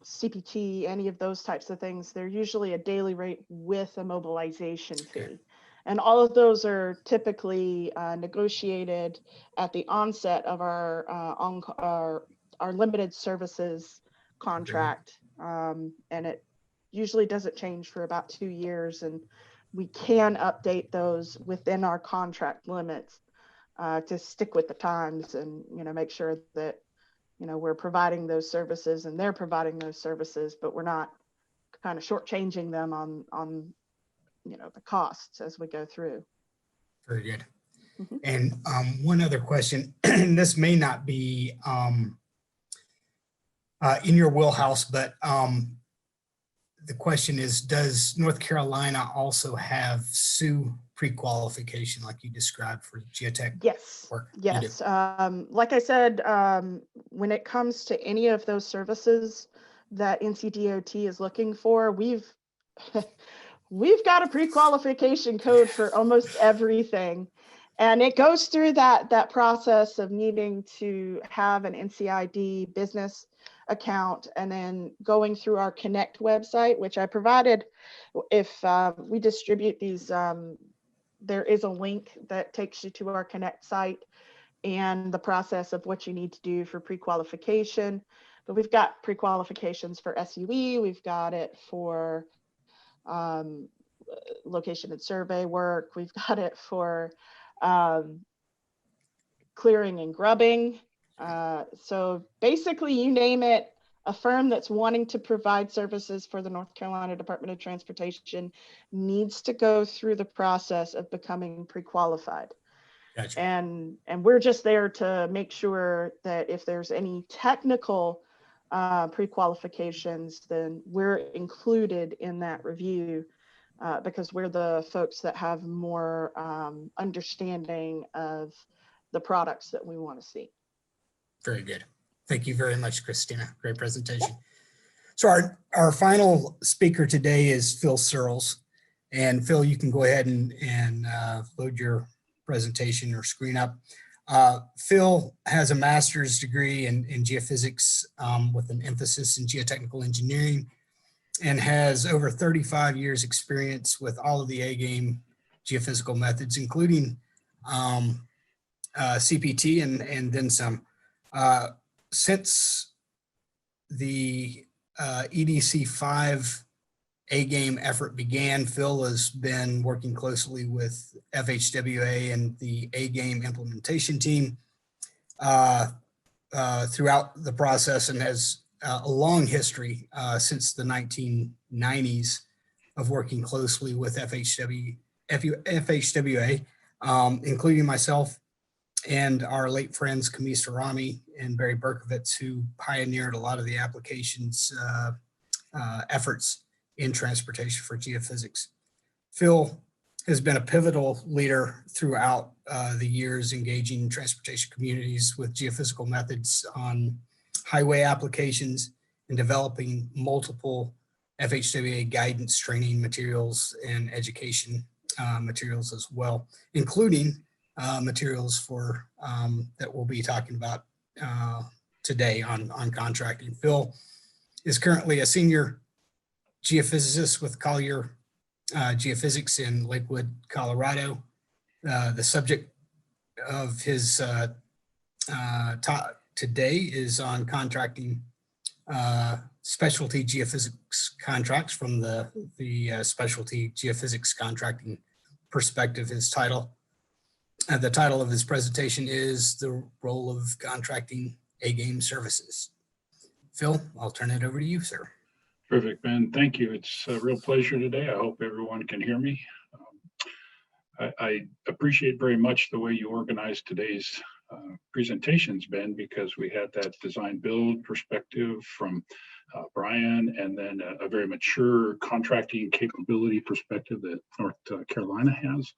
CPT, any of those types of things, they're usually a daily rate with a mobilization fee. And all of those are typically negotiated at the onset of our limited services contract. And it usually doesn't change for about 2 years. And we can update those within our contract limits to stick with the times and, make sure that, we're providing those services and they're providing those services, but we're not kind of shortchanging them on the costs as we go through. Very good. Mm-hmm. And one other question, and this may not be in your wheelhouse, but the question is, does North Carolina also have SUE pre-qualification like you described for geotech? Yes, work? yes. Like I said, when it comes to any of those services that NCDOT is looking for, we've got a pre-qualification code for almost everything. And it goes through that process of needing to have an NCID business account and then going through our Connect website, which I provided. If we distribute these, there is a link that takes you to our Connect site and the process of what you need to do for pre-qualification. But we've got pre-qualifications for SUE, we've got it for location and survey work, we've got it for clearing and grubbing. So basically, you name it, a firm that's wanting to provide services for the North Carolina Department of Transportation needs to go through the process of becoming pre-qualified. Gotcha. And we're just there to make sure that if there's any technical pre-qualifications, then we're included in that review because we're the folks that have more understanding of the products that we want to see. Very good. Thank you very much, Christina. Great presentation. So our final speaker today is Phil Searles. And Phil, you can go ahead and load your presentation or screen up. Phil has a master's degree in geophysics with an emphasis in geotechnical engineering and has over 35 years experience with all of the A-GaME geophysical methods, including CPT and then some. Since the EDC 5 A-GaME effort began, Phil has been working closely with FHWA and the A-GaME implementation team throughout the process and has a long history since the 1990s of working closely with FHWA, including myself. and our late friends Kamis Rami and Barry Berkovitz, who pioneered a lot of the applications efforts in transportation for geophysics. Phil has been a pivotal leader throughout the years, engaging transportation communities with geophysical methods on highway applications and developing multiple FHWA guidance training materials and education materials as well, including materials for that we'll be talking about today on contracting. Phil is currently a senior geophysicist with Collier Geophysics in Lakewood, Colorado. The subject of his talk today is on contracting specialty geophysics contracts from the specialty geophysics contracting perspective. His title, the title of his presentation is The Role of Contracting A-GaME Services. Phil, I'll turn it over to you, sir. Perfect, Ben. Thank you. It's a real pleasure today. I hope everyone can hear me. I appreciate very much the way you organized today's presentations, Ben, because we had that design build perspective from Brian, and then a very mature contracting capability perspective that North Carolina has.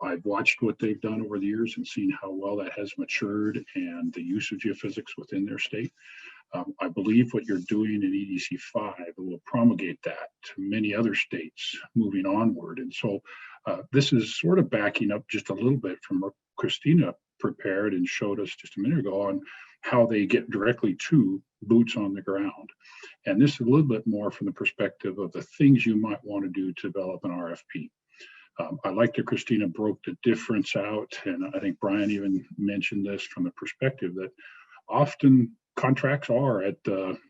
I've watched what they've done over the years and seen how well that has matured and the use of geophysics within their state. I believe what you're doing in EDC 5 will promulgate that to many other states moving onward. And so this is sort of backing up just a little bit from what Christina prepared and showed us just a minute ago on how they get directly to boots on the ground. And this is a little bit more from the perspective of the things you might want to do to develop an RFP. I like that Christina broke the difference out, and I think Brian even mentioned this from the perspective that often contracts are at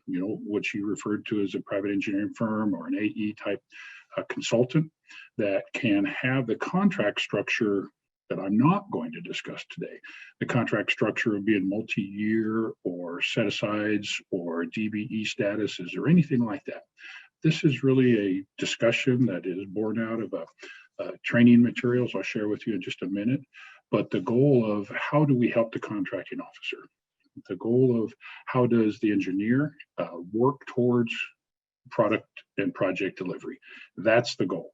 what you referred to as a private engineering firm or an AE type consultant that can have the contract structure that I'm not going to discuss today. The contract structure of being multi-year or set-asides or DBE statuses or anything like that. This is really a discussion that is born out of training materials I'll share with you in just a minute, but the goal of how do we help the contracting officer? The goal of how does the engineer work towards product and project delivery? That's the goal.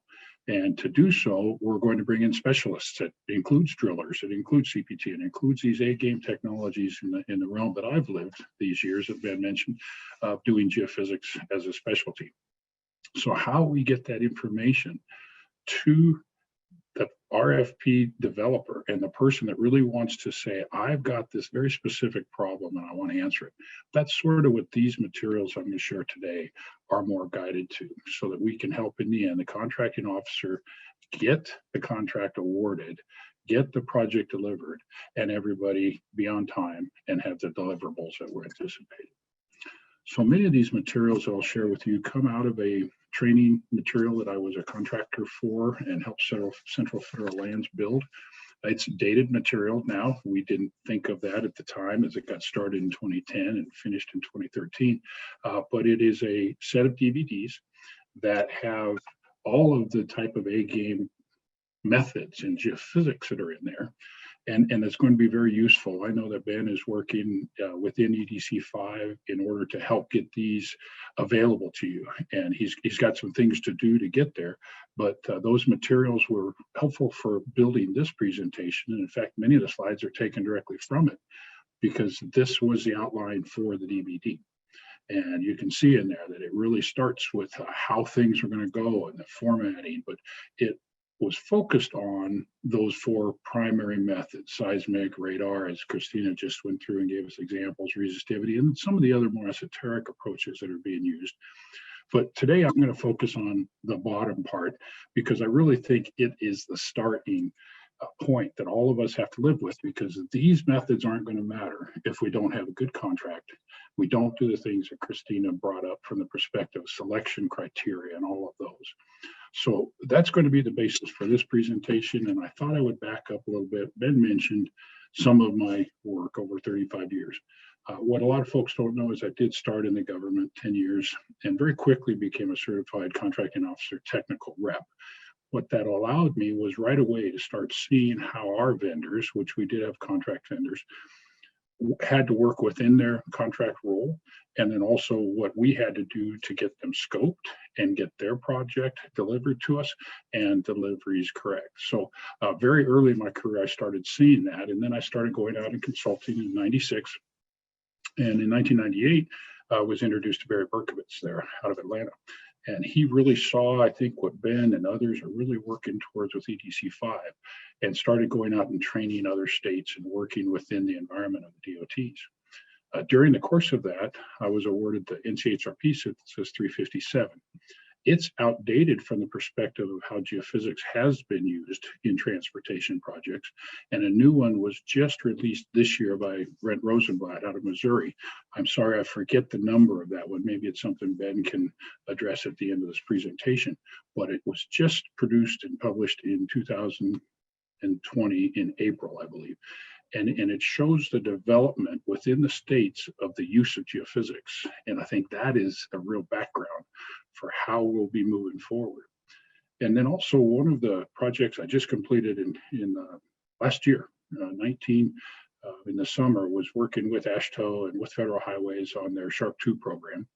And to do so, we're going to bring in specialists. It includes drillers, it includes CPT, it includes these A-GaME technologies in the realm that I've lived these years that Ben mentioned, doing geophysics as a specialty. So how we get that information to the RFP developer and the person that really wants to say, I've got this very specific problem and I want to answer it. That's sort of what these materials I'm going to share today are more guided to, so that we can help in the end the contracting officer get the contract awarded, get the project delivered, and everybody be on time and have the deliverables that were anticipated. So many of these materials I'll share with you come out of a training material that I was a contractor for and helped Central Federal Lands build. It's dated material now. We didn't think of that at the time as it got started in 2010 and finished in 2013. But it is a set of DVDs that have all of the type of A-GaME methods and geophysics that are in there. And it's going to be very useful. I know that Ben is working within EDC 5 in order to help get these available to you. And he's got some things to do to get there. But those materials were helpful for building this presentation. And in fact, many of the slides are taken directly from it, because this was the outline for the DVD. And you can see in there that it really starts with how things are going to go and the formatting, but it was focused on those four primary methods: seismic, radar, as Christina just went through and gave us examples, resistivity, and some of the other more esoteric approaches that are being used. But today I'm going to focus on the bottom part, because I really think it is the starting point that all of us have to live with, because these methods aren't going to matter if we don't have a good contract. We don't do the things that Christina brought up from the perspective of selection criteria and all of those. So that's going to be the basis for this presentation. And I thought I would back up a little bit. Ben mentioned some of my work over 35 years. What a lot of folks don't know is I did start in the government 10 years and very quickly became a certified contracting officer technical rep. what that allowed me was right away to start seeing how our vendors, which we did have contract vendors, had to work within their contract role, and then also what we had to do to get them scoped and get their project delivered to us and deliveries correct. So very early in my career, I started seeing that, and then I started going out and consulting in '96, and in 1998, was introduced to Barry Berkowitz there out of Atlanta. And he really saw, I think, what Ben and others are really working towards with EDC 5, and started going out and training other states and working within the environment of the DOTs. During the course of that, I was awarded the NCHRP Synthesis 357. It's outdated from the perspective of how geophysics has been used in transportation projects. And a new one was just released this year by Brent Rosenblatt out of Missouri. I'm sorry, I forget the number of that one. Maybe it's something Ben can address at the end of this presentation, but it was just produced and published in 2020 in April, I believe. And it shows the development within the states of the use of geophysics. And I think that is a real background for how we'll be moving forward. And then also one of the projects I just completed in last year, 19, in the summer, was working with AASHTO and with Federal Highways on their Sharp 2 program.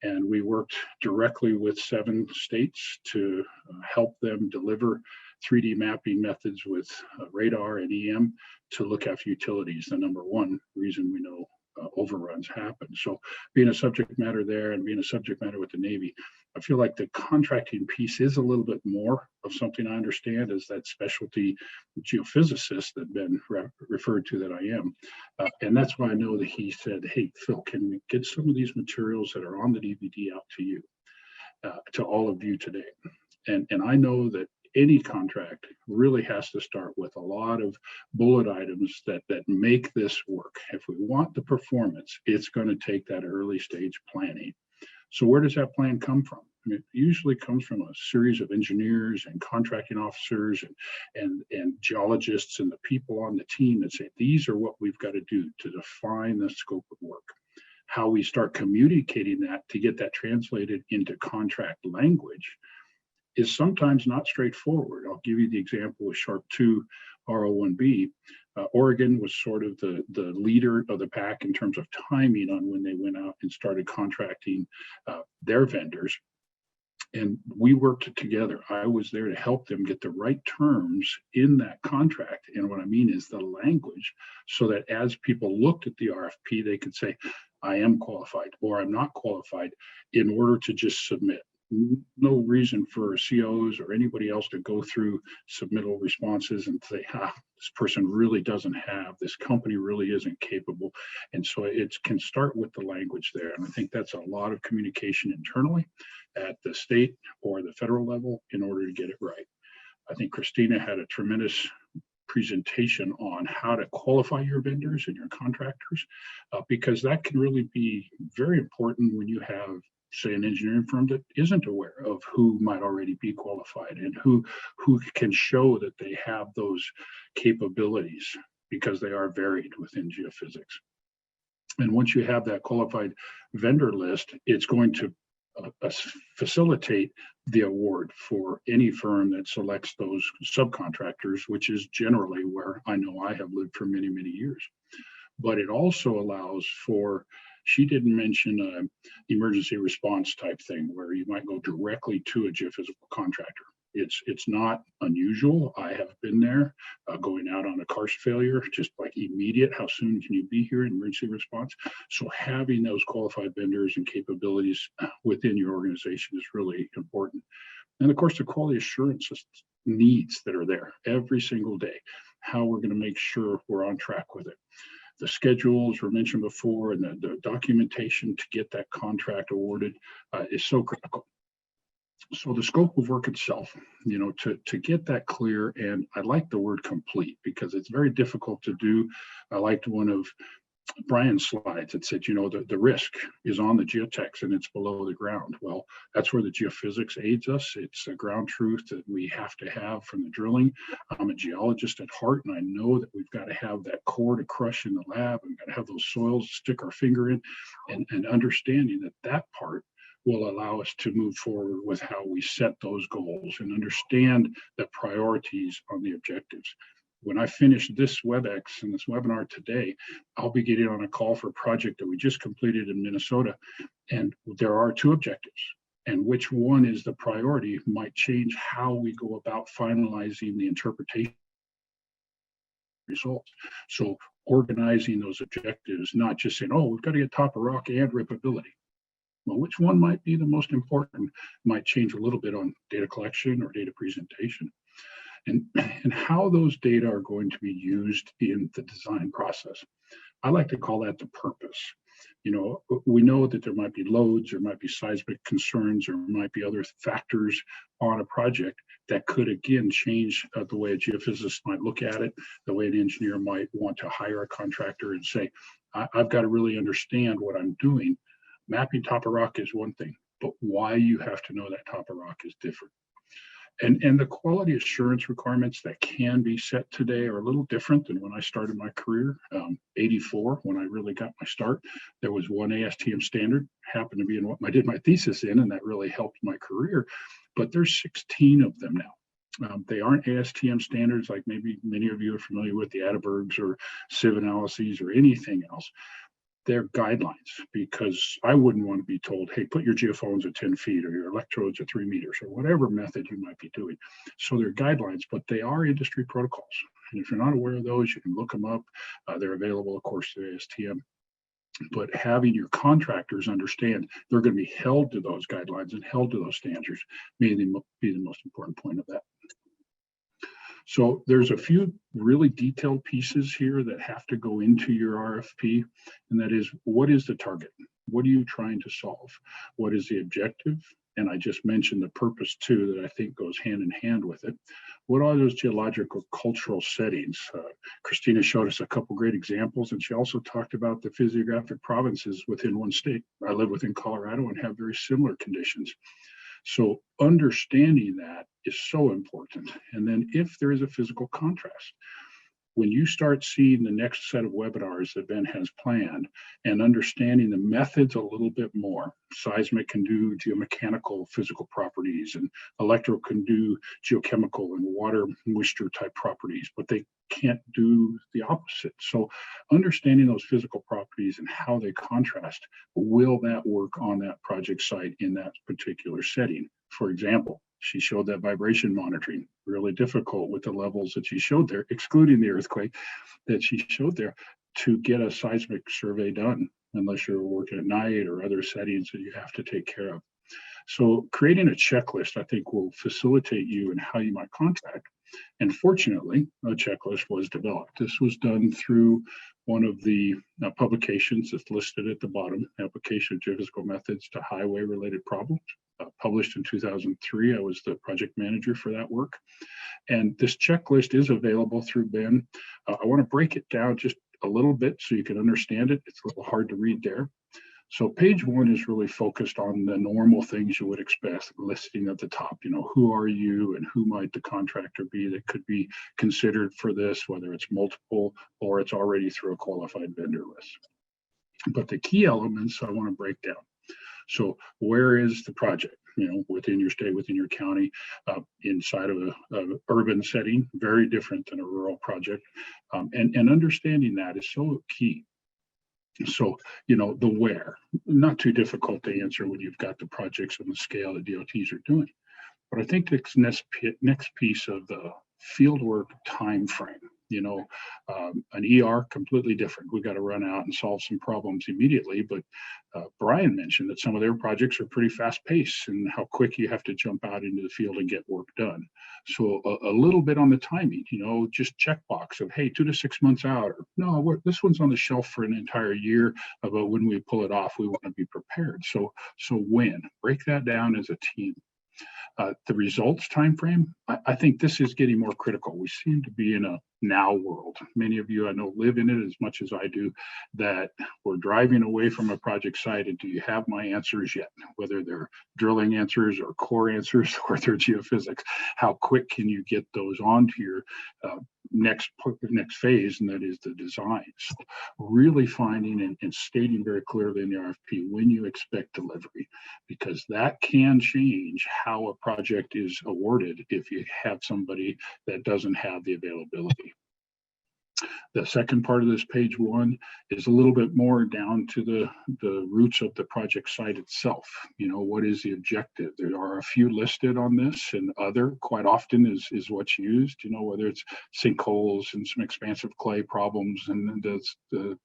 And we worked directly with 7 states to help them deliver 3D mapping methods with radar and EM to look after utilities, the number one reason we know overruns happen. So being a subject matter there and being a subject matter with the Navy, I feel like the contracting piece is a little bit more of something I understand as that specialty geophysicist that Ben referred to that I am. And that's why I know that he said, hey, Phil, can we get some of these materials that are on the DVD out to you, to all of you today? And I know that any contract really has to start with a lot of bullet items that make this work. If we want the performance, it's going to take that early stage planning. So where does that plan come from? I mean, it usually comes from a series of engineers and contracting officers and geologists and the people on the team that say, these are what we've got to do to define the scope of work. How we start communicating that to get that translated into contract language is sometimes not straightforward. I'll give you the example with Sharp 2 R01B. Oregon was sort of the leader of the pack in terms of timing on when they went out and started contracting their vendors. And we worked together. I was there to help them get the right terms in that contract. And what I mean is the language, so that as people looked at the RFP, they could say, I am qualified or I'm not qualified, in order to just submit. No reason for COs or anybody else to go through submittal responses and say, this person really doesn't have, this company really isn't capable. And so it can start with the language there. And I think that's a lot of communication internally at the state or the federal level in order to get it right. I think Christina had a tremendous presentation on how to qualify your vendors and your contractors, because that can really be very important when you have, say, an engineering firm that isn't aware of who might already be qualified and who can show that they have those capabilities, because they are varied within geophysics. And once you have that qualified vendor list, it's going to facilitate the award for any firm that selects those subcontractors, which is generally where I know I have lived for many, many years. But it also allows for, she didn't mention an emergency response type thing where you might go directly to a geophysical contractor. It's not unusual. I have been there, going out on a karst failure, just like immediate, how soon can you be here in emergency response? So having those qualified vendors and capabilities within your organization is really important. And of course, the quality assurance needs that are there every single day, how we're going to make sure we're on track with it. The schedules were mentioned before, and the documentation to get that contract awarded is so critical. So the scope of work itself, to get that clear, and I like the word complete because it's very difficult to do. I liked one of Brian's slides that said, the risk is on the geotechs and it's below the ground. Well, that's where the geophysics aids us. It's a ground truth that we have to have from the drilling. I'm a geologist at heart, and I know that we've got to have that core to crush in the lab. We've got to have those soils to stick our finger in, and understanding that part will allow us to move forward with how we set those goals and understand the priorities on the objectives. When I finish this WebEx and this webinar today, I'll be getting on a call for a project that we just completed in Minnesota, and there are 2 objectives. And which one is the priority might change how we go about finalizing the interpretation results. So organizing those objectives, not just saying, oh, we've got to get top of rock and rippability. Well, which one might be the most important might change a little bit on data collection or data presentation. And how those data are going to be used in the design process. I like to call that the purpose. You know, we know that there might be loads, there might be seismic concerns, or might be other factors on a project that could, again, change the way a geophysicist might look at it, the way an engineer might want to hire a contractor and say, I've got to really understand what I'm doing. Mapping top of rock is one thing, but why you have to know that top of rock is different. And the quality assurance requirements that can be set today are a little different than when I started my career. 84, when I really got my start, there was one ASTM standard, happened to be in what I did my thesis in, and that really helped my career. But there's 16 of them now. They aren't ASTM standards like maybe many of you are familiar with, the Atterbergs or sieve analyses or anything else. They're guidelines, because I wouldn't want to be told, hey, put your geophones at 10 feet or your electrodes at 3 meters or whatever method you might be doing. So they're guidelines, but they are industry protocols. And if you're not aware of those, you can look them up. They're available, of course, through ASTM. But having your contractors understand they're going to be held to those guidelines and held to those standards may be the most important point of that. So there's a few really detailed pieces here that have to go into your RFP, and that is, what is the target? What are you trying to solve? What is the objective? And I just mentioned the purpose too, that I think goes hand in hand with it. What are those geological cultural settings? Christina showed us a couple great examples, and she also talked about the physiographic provinces within one state. I live within Colorado and have very similar conditions. So understanding that is so important. And then if there is a physical contrast, when you start seeing the next set of webinars that Ben has planned and understanding the methods a little bit more, seismic can do geomechanical physical properties, and electro can do geochemical and water moisture type properties, but they can't do the opposite. So understanding those physical properties and how they contrast, will that work on that project site in that particular setting? For example, she showed that vibration monitoring, really difficult with the levels that she showed there, excluding the earthquake that she showed there, to get a seismic survey done, unless you're working at night or other settings that you have to take care of. So creating a checklist, I think, will facilitate you in how you might contract. And fortunately, a checklist was developed. This was done through one of the publications that's listed at the bottom, Application of Geophysical Methods to Highway-Related Problems, published in 2003. I was the project manager for that work. And this checklist is available through Ben. I want to break it down just a little bit so you can understand it. It's a little hard to read there. So page 1 is really focused on the normal things you would expect, listing at the top, you know, who are you and who might the contractor be that could be considered for this, whether it's multiple or it's already through a qualified vendor list. But the key elements I want to break down. So where is the project? You know, within your state, within your county, inside of an urban setting, very different than a rural project. And understanding that is so key. So, you know, the where, not too difficult to answer when you've got the projects on the scale that DOTs are doing. But I think this next piece of the fieldwork time frame, you know, an ER completely different. We've got to run out and solve some problems immediately. But Brian mentioned that some of their projects are pretty fast paced and how quick you have to jump out into the field and get work done. So a little bit on the timing, you know, just checkbox of, hey, 2 to 6 months out, or no, this one's on the shelf for an entire year, but when we pull it off, we want to be prepared. So when, break that down as a team. The results time frame, I think this is getting more critical. We seem to be in a now world. Many of you I know live in it as much as I do, that we're driving away from a project site and do you have my answers yet? Whether they're drilling answers or core answers or they're geophysics, how quick can you get those onto your next phase, and that is the design. So really finding and stating very clearly in the RFP when you expect delivery, because that can change how a project is awarded if you have somebody that doesn't have the availability. The second part of this page 1 is a little bit more down to the roots of the project site itself. You know, what is the objective? There are a few listed on this, and other quite often is what's used, you know, whether it's sinkholes and some expansive clay problems, and the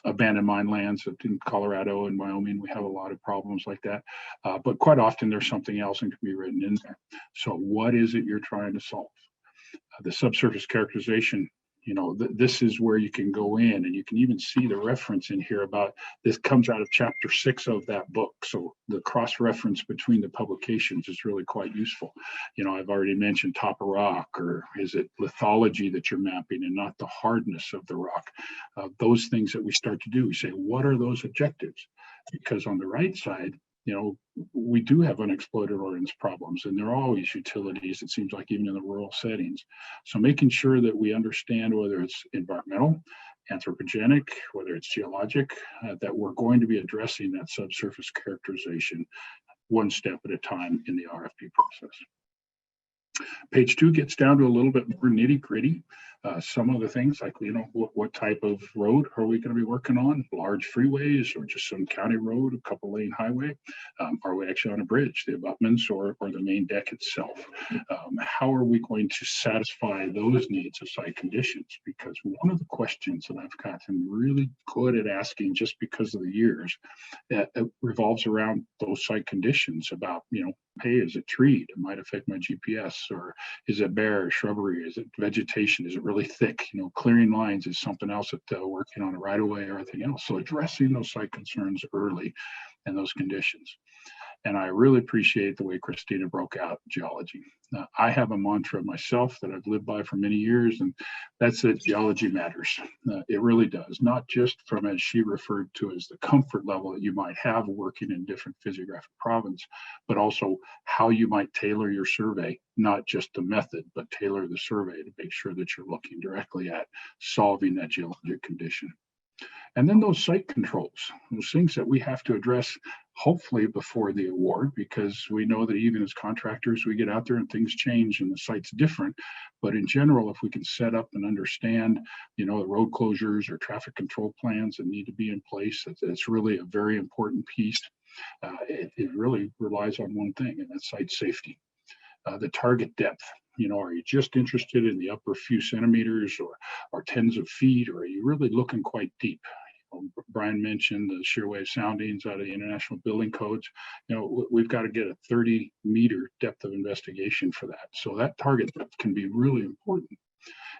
abandoned mine lands in Colorado and Wyoming. We have a lot of problems like that, but quite often there's something else and can be written in there. So what is it you're trying to solve? The subsurface characterization, you know, this is where you can go in, and you can even see the reference in here about this comes out of chapter 6 of that book. So the cross reference between the publications is really quite useful. You know, I've already mentioned top of rock, or is it lithology that you're mapping and not the hardness of the rock? Those things that we start to do, we say, what are those objectives? Because on the right side, you know, we do have unexploited ordnance problems, and there are always utilities, it seems like, even in the rural settings. So making sure that we understand whether it's environmental, anthropogenic, whether it's geologic, that we're going to be addressing that subsurface characterization one step at a time in the RFP process. Page 2 gets down to a little bit more nitty gritty. Some of the things like, you know, what type of road are we going to be working on? Large freeways or just some county road, a couple lane highway? Are we actually on a bridge, the abutments, or the main deck itself? How are we going to satisfy those needs of site conditions? Because one of the questions that I've gotten really good at asking just because of the years, it revolves around those site conditions about, you know, hey, is it treed? It might affect my GPS. Or is it bare, shrubbery? Is it vegetation? Is it really thick? You know, clearing lines is something else that working on a right of way or anything else. So addressing those site concerns early and those conditions. And I really appreciate the way Christina broke out geology. I have a mantra myself that I've lived by for many years, and that's that geology matters. It really does, not just from, as she referred to, as the comfort level that you might have working in different physiographic province, but also how you might tailor your survey, not just the method, but tailor the survey to make sure that you're looking directly at solving that geologic condition. And then those site controls, those things that we have to address, hopefully before the award, because we know that even as contractors, we get out there and things change and the site's different. But in general, if we can set up and understand, you know, the road closures or traffic control plans that need to be in place, it's really a very important piece. It really relies on one thing, and that's site safety. The target depth. You know, are you just interested in the upper few centimeters or tens of feet, or are you really looking quite deep? Brian mentioned the shear wave soundings out of the International Building Codes. You know, we've got to get a 30-meter depth of investigation for that. So that target depth can be really important.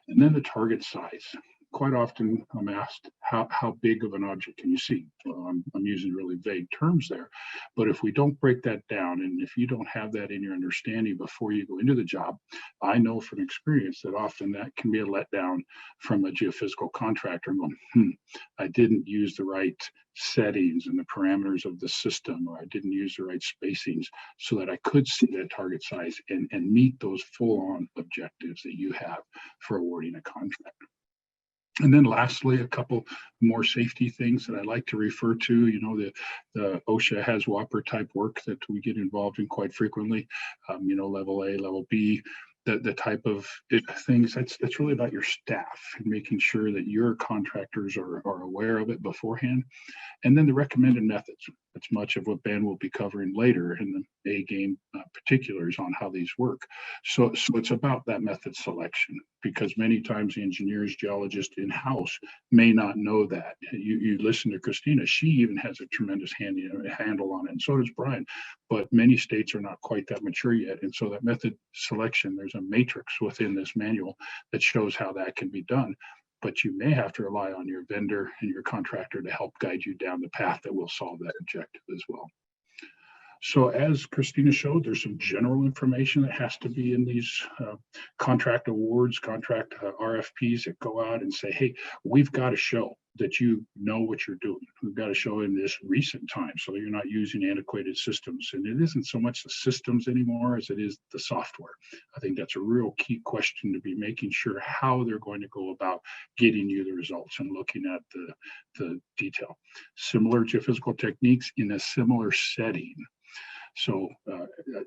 And then the target size. Quite often I'm asked, how big of an object can you see? Well, I'm using really vague terms there, but if we don't break that down, and if you don't have that in your understanding before you go into the job, I know from experience that often that can be a letdown from a geophysical contractor going, I didn't use the right settings and the parameters of the system, or I didn't use the right spacings so that I could see that target size and meet those full-on objectives that you have for awarding a contract. And then lastly, a couple more safety things that I like to refer to. You know, the OSHA has WAPR type work that we get involved in quite frequently. You know, level A, level B, the type of things. That's really about your staff and making sure that your contractors are aware of it beforehand. And then the recommended methods. That's much of what Ben will be covering later in the A-GaME particulars on how these work. So it's about that method selection, because many times the engineers, geologists in-house may not know that. You listen to Christina, she even has a tremendous handle on it, and so does Brian. But many states are not quite that mature yet. And so that method selection, there's a matrix within this manual that shows how that can be done. But you may have to rely on your vendor and your contractor to help guide you down the path that will solve that objective as well. So as Christina showed, there's some general information that has to be in these contract awards, contract RFPs that go out and say, hey, we've got to show that you know what you're doing. We've got to show in this recent time so that you're not using antiquated systems. And it isn't so much the systems anymore as it is the software. I think that's a real key question to be making sure how they're going to go about getting you the results and looking at the detail. Similar geophysical techniques in a similar setting. So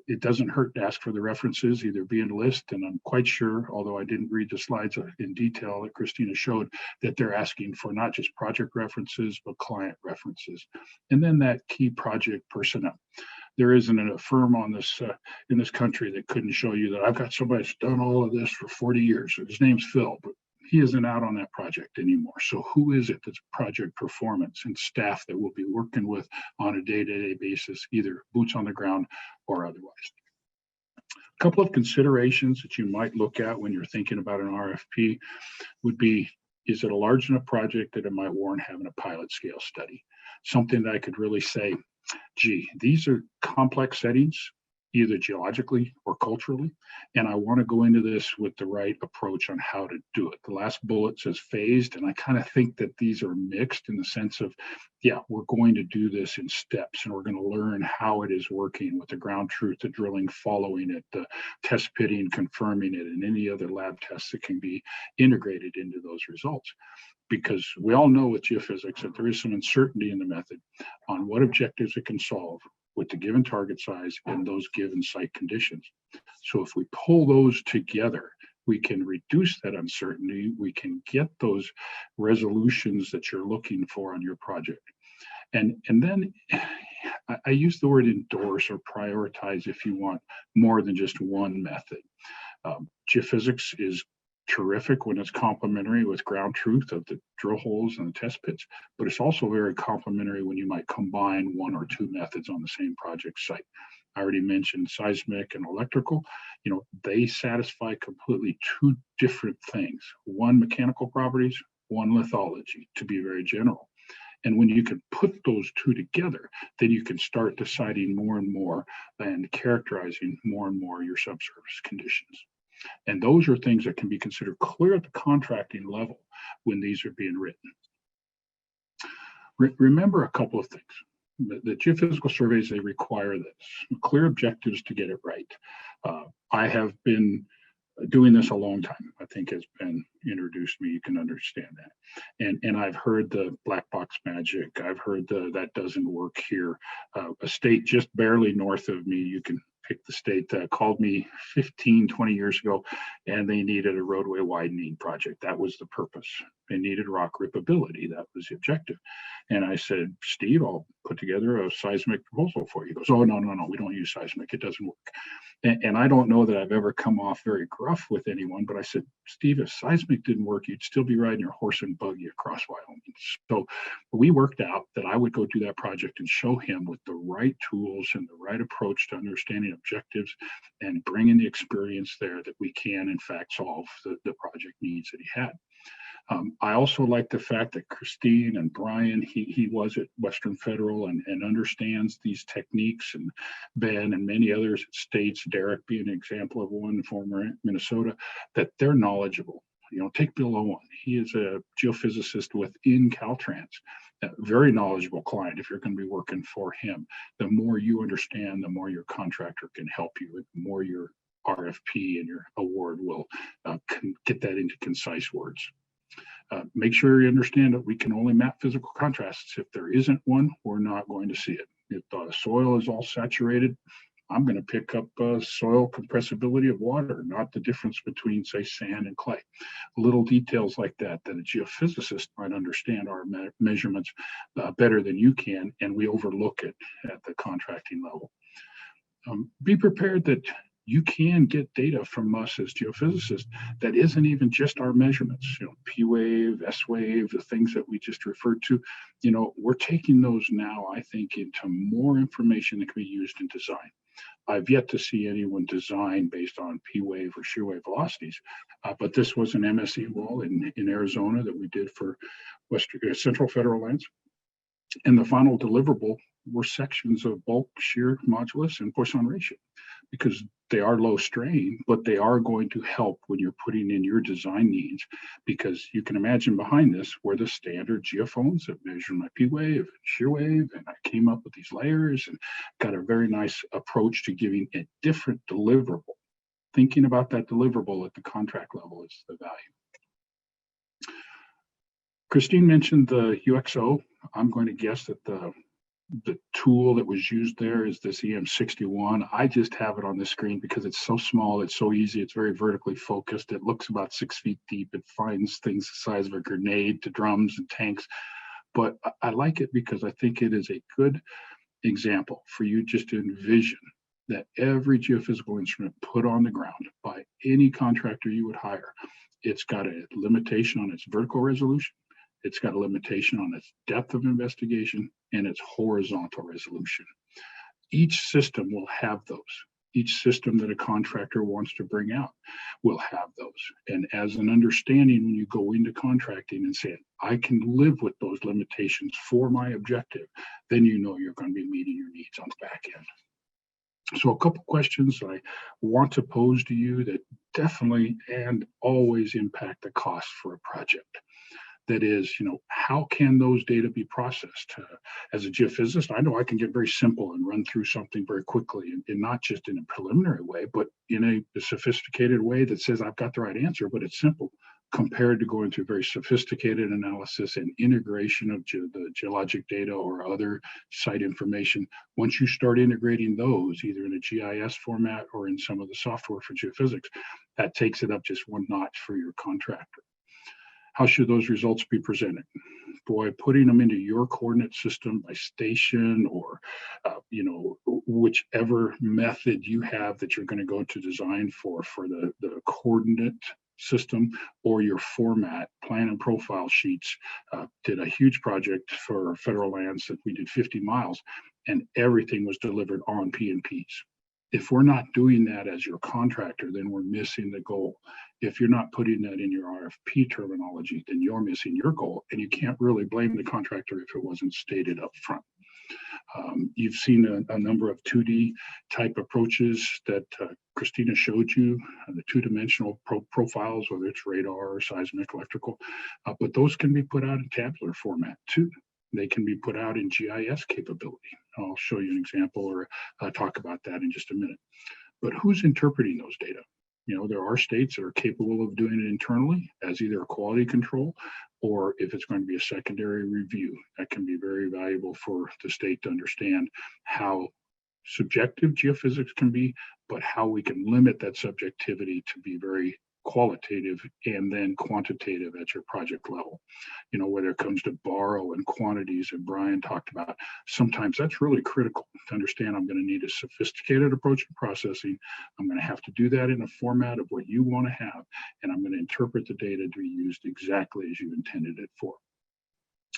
it doesn't hurt to ask for the references, either be in a list, and I'm quite sure, although I didn't read the slides in detail that Christina showed, that they're asking for not just project references, but client references. And then that key project personnel. There isn't a firm on this in this country that couldn't show you that I've got somebody that's done all of this for 40 years. His name's Phil, but he isn't out on that project anymore. So who is it that's project performance and staff that we'll be working with on a day-to-day basis, either boots on the ground or otherwise? A couple of considerations that you might look at when you're thinking about an RFP would be, is it a large enough project that it might warrant having a pilot scale study? Something that I could really say, gee, these are complex settings, either geologically or culturally, and I want to go into this with the right approach on how to do it. The last bullet says phased, and I kind of think that these are mixed in the sense of, yeah, we're going to do this in steps, and we're going to learn how it is working with the ground truth, the drilling, following it, the test pitting, confirming it, and any other lab tests that can be integrated into those results. Because we all know with geophysics that there is some uncertainty in the method on what objectives it can solve with the given target size and those given site conditions. So if we pull those together, we can reduce that uncertainty. We can get those resolutions that you're looking for on your project. And then I use the word endorse or prioritize if you want more than just one method. Geophysics is terrific when it's complementary with ground truth of the drill holes and the test pits, but it's also very complementary when you might combine one or two methods on the same project site. I already mentioned seismic and electrical. You know, they satisfy completely two different things. One, mechanical properties, one, lithology, to be very general. And when you can put those two together, then you can start deciding more and more and characterizing more and more your subsurface conditions. And those are things that can be considered clear at the contracting level when these are being written. Remember a couple of things. The geophysical surveys, they require this, clear objectives to get it right. I have been doing this a long time. I think as Ben introduced me, you can understand that. And I've heard the black box magic. I've heard that doesn't work here. A state just barely north of me, you can pick the state, called me 15, 20 years ago, and they needed a roadway widening project. That was the purpose. They needed rock rippability. That was the objective. And I said, Steve, I'll put together a seismic proposal for you. He goes, oh, no, we don't use seismic. It doesn't work. And I don't know that I've ever come off very gruff with anyone, but I said, Steve, if seismic didn't work, you'd still be riding your horse and buggy across Wyoming. So we worked out that I would go do that project and show him with the right tools and the right approach to understanding objectives and bringing the experience there that we can, in fact, solve the project needs that he had. I also like the fact that Christine and Brian, he was at Western Federal and understands these techniques, and Ben and many others at States, Derek being an example of one, former Minnesota, that they're knowledgeable. You know, take Bill Owen. He is a geophysicist within Caltrans, a very knowledgeable client. If you're going to be working for him, the more you understand, the more your contractor can help you, the more your RFP and your award will get that into concise words. Make sure you understand that we can only map physical contrasts. If there isn't one, we're not going to see it. If the soil is all saturated, I'm going to pick up soil compressibility of water, not the difference between, say, sand and clay. Little details like that a geophysicist might understand our measurements better than you can, and we overlook it at the contracting level. Be prepared that you can get data from us as geophysicists that isn't even just our measurements, you know, P wave, S wave, the things that we just referred to. You know, we're taking those now, I think, into more information that can be used in design. I've yet to see anyone design based on P wave or shear wave velocities, but this was an MSE wall in Arizona that we did for Central Federal Lands. And the final deliverable were sections of bulk, shear, modulus, and Poisson ratio, because they are low strain, but they are going to help when you're putting in your design needs, because you can imagine behind this were the standard geophones that measure my P wave and shear wave. And I came up with these layers and got a very nice approach to giving a different deliverable. Thinking about that deliverable at the contract level is the value. Christine mentioned the UXO. I'm going to guess that the tool that was used there is this EM61. I just have it on the screen because it's so small, it's so easy, it's very vertically focused. It looks about 6 feet deep. It finds things the size of a grenade to drums and tanks. But I like it because I think it is a good example for you just to envision that every geophysical instrument put on the ground by any contractor you would hire, it's got a limitation on its vertical resolution. It's got a limitation on its depth of investigation and its horizontal resolution. Each system will have those. Each system that a contractor wants to bring out will have those. And as an understanding, when you go into contracting and say, I can live with those limitations for my objective, then you know you're going to be meeting your needs on the back end. So a couple questions I want to pose to you that definitely and always impact the cost for a project. That is, how can those data be processed? As a geophysicist, I know I can get very simple and run through something very quickly, and not just in a preliminary way, but in a sophisticated way that says I've got the right answer, but it's simple compared to going through very sophisticated analysis and integration of the geologic data or other site information. Once you start integrating those, either in a GIS format or in some of the software for geophysics, that takes it up just one notch for your contractor. How should those results be presented? Boy, putting them into your coordinate system by station or, whichever method you have that you're going to go to design for the coordinate system or your format, plan and profile sheets. Did a huge project for federal lands that we did 50 miles and everything was delivered on P&Ps. If we're not doing that as your contractor, then we're missing the goal. If you're not putting that in your RFP terminology, then you're missing your goal, and you can't really blame the contractor if it wasn't stated up front. You've seen a number of 2D type approaches that Christina showed you, the two-dimensional profiles, whether it's radar or seismic electrical, but those can be put out in tabular format too. They can be put out in GIS capability. I'll show you an example or talk about that in just a minute. But who's interpreting those data? There are states that are capable of doing it internally as either a quality control, or if it's going to be a secondary review, that can be very valuable for the state to understand how subjective geophysics can be, but how we can limit that subjectivity to be very qualitative and then quantitative at your project level. Whether it comes to borrow and quantities that Brian talked about, sometimes that's really critical to understand. I'm going to need a sophisticated approach to processing. I'm going to have to do that in a format of what you want to have, and I'm going to interpret the data to be used exactly as you intended it for.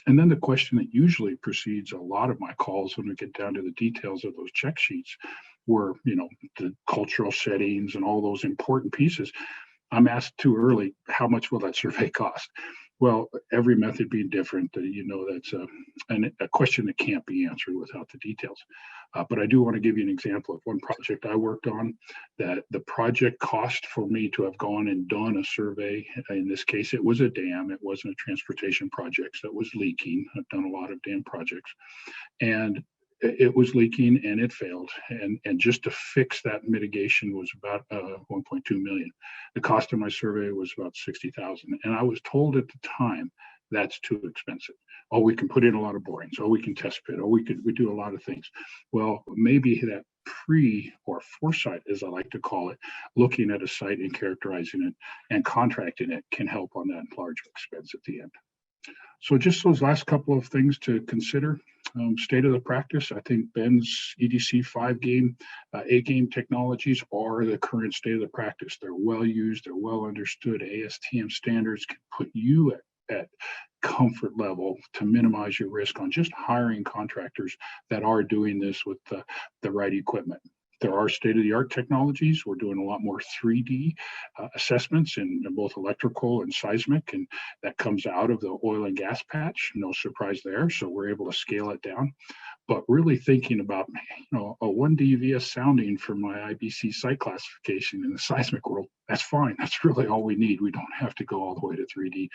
And then the question that usually precedes a lot of my calls when we get down to the details of those check sheets were, the cultural settings and all those important pieces. I'm asked too early, how much will that survey cost? Well, every method being different, that's a question that can't be answered without the details. But I do want to give you an example of one project I worked on that the project cost for me to have gone and done a survey. In this case, it was a dam. It wasn't a transportation project that was leaking. I've done a lot of dam projects. And it was leaking and it failed. And just to fix that mitigation was about 1.2 million. The cost of my survey was about 60,000. And I was told at the time, that's too expensive. Oh, we can put in a lot of borings. Oh, we can test pit. Oh, we do a lot of things. Well, maybe that or foresight, as I like to call it, looking at a site and characterizing it and contracting it can help on that large expense at the end. So just those last couple of things to consider. State of the practice, I think Ben's EDC A-GaME, A-GaME technologies are the current state of the practice. They're well used, they're well understood. ASTM standards can put you at comfort level to minimize your risk on just hiring contractors that are doing this with the right equipment. There are state-of-the-art technologies. We're doing a lot more 3D assessments in both electrical and seismic, and that comes out of the oil and gas patch. No surprise there. So we're able to scale it down. But really thinking about, a 1D VS sounding for my IBC site classification in the seismic world, that's fine. That's really all we need. We don't have to go all the way to 3D.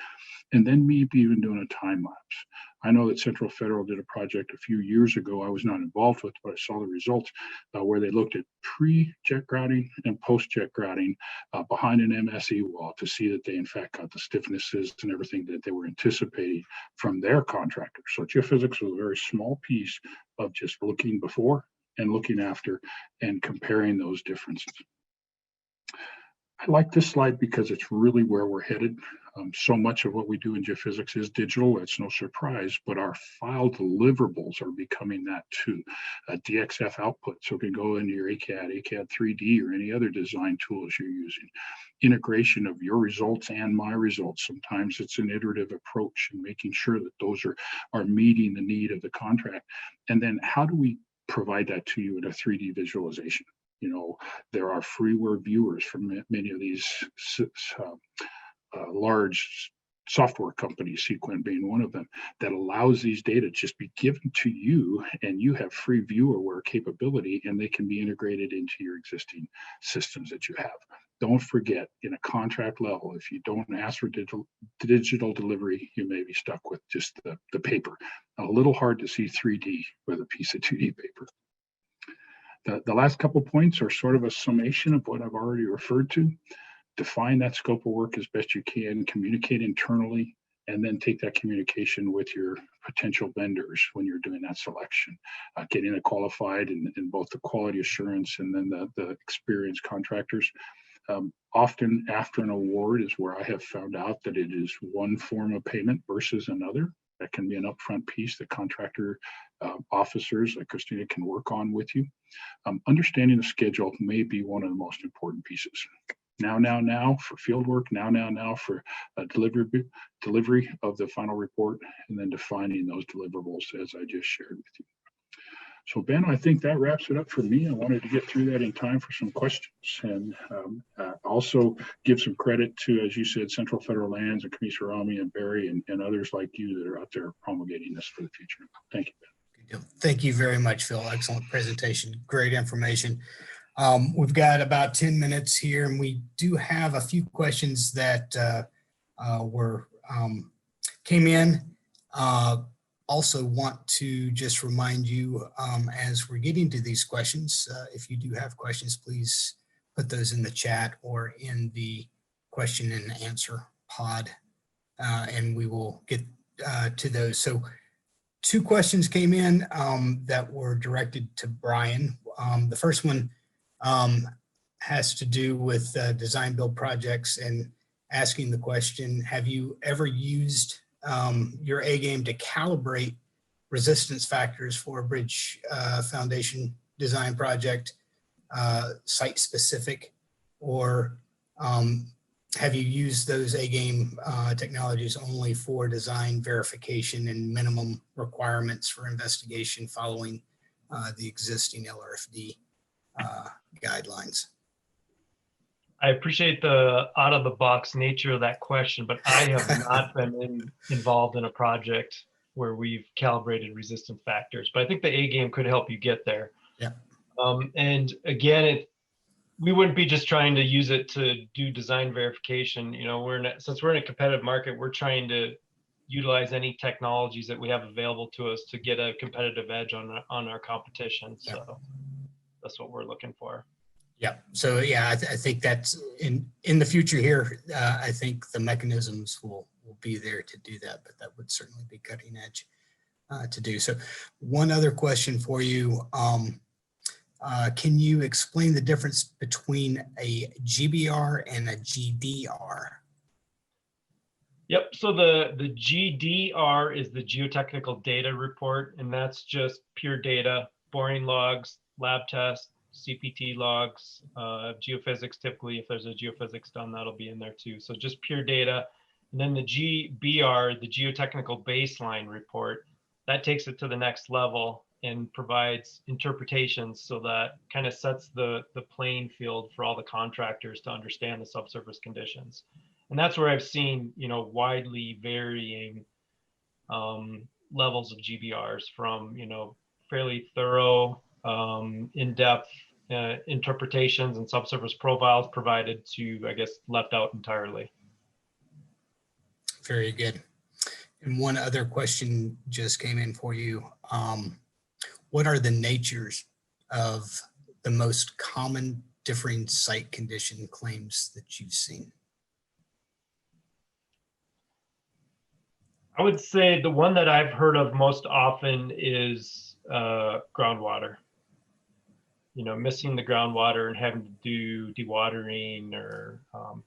And then maybe even doing a time lapse. I know that Central Federal did a project a few years ago I was not involved with, but I saw the results where they looked at pre-jet grouting and post-jet grouting behind an MSE wall to see that they in fact got the stiffnesses and everything that they were anticipating from their contractor. So geophysics was a very small piece of just looking before and looking after and comparing those differences. I like this slide because it's really where we're headed. So much of what we do in geophysics is digital. It's no surprise, but our file deliverables are becoming that too. DXF output, so it can go into your ACAD 3D, or any other design tools you're using. Integration of your results and my results. Sometimes it's an iterative approach and making sure that those are meeting the need of the contract. And then how do we provide that to you in a 3D visualization? There are freeware viewers from many of these large software companies, Sequent being one of them, that allows these data just be given to you, and you have free viewerware capability, and they can be integrated into your existing systems that you have. Don't forget, in a contract level, if you don't ask for digital delivery, you may be stuck with just the paper. A little hard to see 3D with a piece of 2D paper. The last couple points are sort of a summation of what I've already referred to. Define that scope of work as best you can, communicate internally, and then take that communication with your potential vendors when you're doing that selection. Getting it qualified in both the quality assurance and then the experienced contractors. Often after an award is where I have found out that it is one form of payment versus another. That can be an upfront piece that contractor officers like Christina can work on with you. Understanding the schedule may be one of the most important pieces. Now for field work, now for delivery of the final report, and then defining those deliverables as I just shared with you. So Ben, I think that wraps it up for me. I wanted to get through that in time for some questions, and also give some credit to, as you said, Central Federal Lands and Commissioner Rami and Barry and others like you that are out there promulgating this for the future. Thank you, Ben. Thank you very much, Phil. Excellent presentation. Great information. We've got about 10 minutes here, and we do have a few questions that came in. Also want to just remind you, as we're getting to these questions, if you do have questions, please put those in the chat or in the question and answer pod, and we will get to those. So 2 questions came in that were directed to Brian. The first one has to do with design build projects, and asking the question, have you ever used your A-GaME to calibrate resistance factors for a bridge foundation design project, site specific, or have you used those A-GaME technologies only for design verification and minimum requirements for investigation following the existing LRFD guidelines? I appreciate the out-of-the-box nature of that question, but I have not been involved in a project where we've calibrated resistance factors. But I think the A-GaME could help you get there. Yeah. And again, we wouldn't be just trying to use it to do design verification. Since we're in a competitive market, we're trying to utilize any technologies that we have available to us to get a competitive edge on our competition. So yeah. That's what we're looking for. Yeah. So yeah, I think that's in the future here. I think the mechanisms will be there to do that, but that would certainly be cutting edge to do. So one other question for you. Can you explain the difference between a GBR and a GDR? Yep. So the GDR is the Geotechnical Data Report, and that's just pure data, boring logs, lab tests, CPT logs, geophysics. Typically, if there's a geophysics done, that'll be in there too. So just pure data. And then the GBR, the Geotechnical Baseline Report, that takes it to the next level and provides interpretations, so that kind of sets the playing field for all the contractors to understand the subsurface conditions. And that's where I've seen, widely varying levels of GBRs, from, fairly thorough, in-depth interpretations and subsurface profiles provided to, I guess, left out entirely. Very good. And one other question just came in for you. What are the natures of the most common differing site condition claims that you've seen? I would say the one that I've heard of most often is groundwater. Missing the groundwater and having to do dewatering, or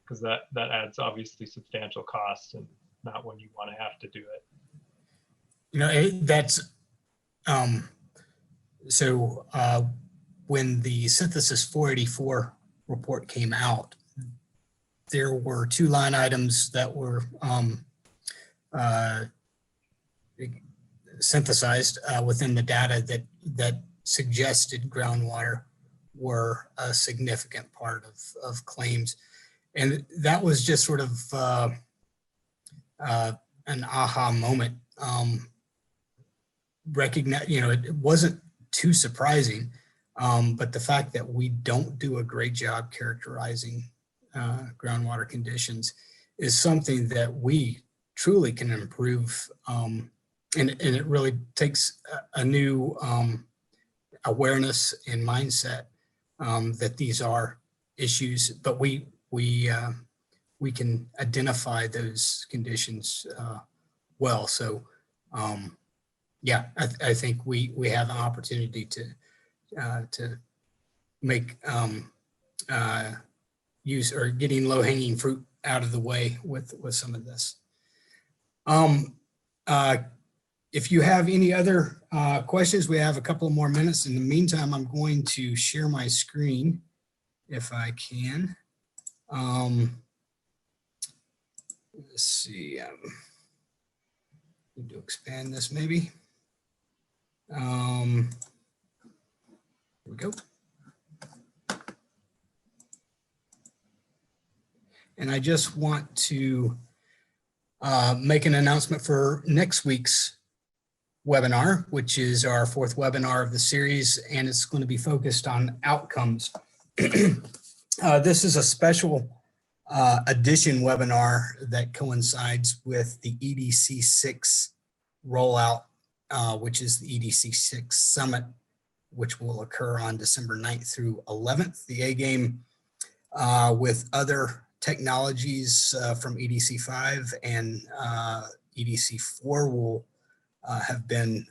because that adds obviously substantial costs, and not when you want to have to do it. That's so when the Synthesis 484 report came out, there were 2 line items that were synthesized within the data that suggested groundwater were a significant part of claims. And that was just sort of an aha moment. It wasn't too surprising, but the fact that we don't do a great job characterizing groundwater conditions is something that we truly can improve. And it really takes a new awareness and mindset that these are issues, but we can identify those conditions well. So yeah, I think we have an opportunity to make use, or getting low-hanging fruit out of the way with some of this. If you have any other questions, we have a couple more minutes. In the meantime, I'm going to share my screen if I can. Let's see. Need to expand this maybe. Here we go. And I just want to make an announcement for next week's webinar, which is our 4th webinar of the series, and it's going to be focused on outcomes. This is a special edition webinar that coincides with the EDC 6 rollout, which is the EDC 6 Summit, which will occur on December 9th through 11th. The A-GaME with other technologies from EDC 5 and EDC 4 will have been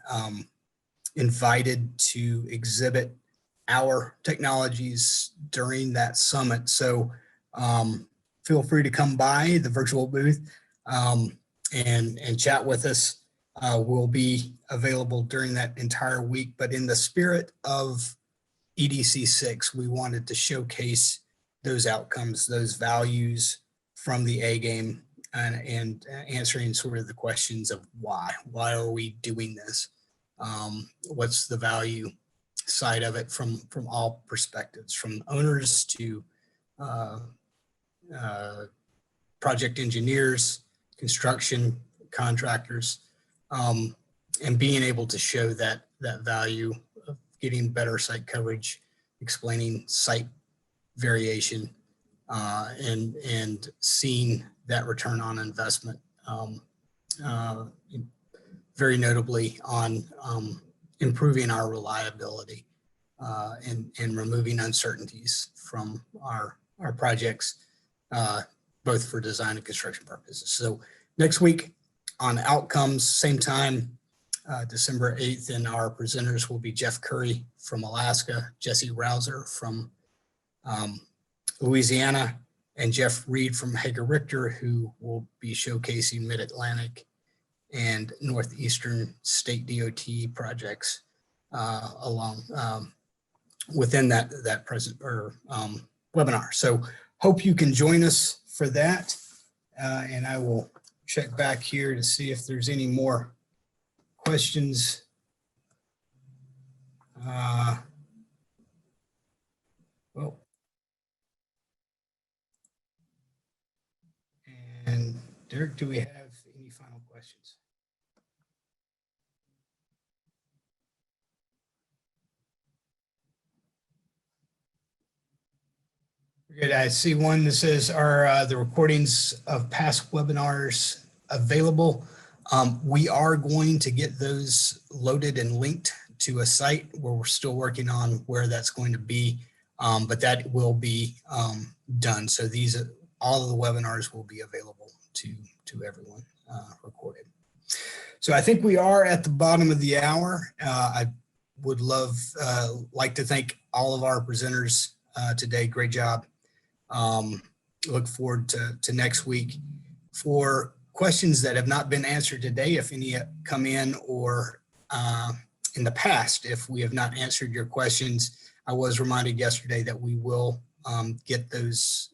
invited to exhibit our technologies during that summit. So feel free to come by the virtual booth and chat with us. We'll be available during that entire week, but in the spirit of EDC 6, we wanted to showcase those outcomes, those values from the A-GaME, and answering sort of the questions of why are we doing this? What's the value side of it from all perspectives, from owners to project engineers, construction, contractors, and being able to show that value of getting better site coverage, explaining site variation, and seeing that return on investment, very notably on improving our reliability and removing uncertainties from our projects, both for design and construction purposes. So next week on outcomes, same time, December 8th, and our presenters will be Jeff Curry from Alaska, Jesse Rouser from Louisiana, and Jeff Reed from Hager Richter, who will be showcasing Mid-Atlantic and Northeastern State DOT projects along within that present or webinar. So hope you can join us for that, and I will check back here to see if there's any more questions. Well, and Derek, do we have any final questions? Good. I see one that says, are the recordings of past webinars available? We are going to get those loaded and linked to a site where we're still working on where that's going to be, but that will be done. So all of the webinars will be available to everyone recorded. So I think we are at the bottom of the hour. I would like to thank all of our presenters today. Great job. Look forward to next week. For questions that have not been answered today, if any come in or in the past, if we have not answered your questions, I was reminded yesterday that we will get those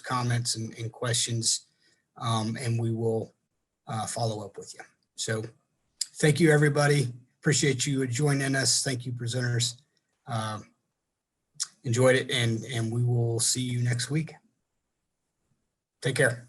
comments and questions, and we will follow up with you. So thank you, everybody. Appreciate you joining us. Thank you, presenters. Enjoyed it, and we will see you next week. Take care.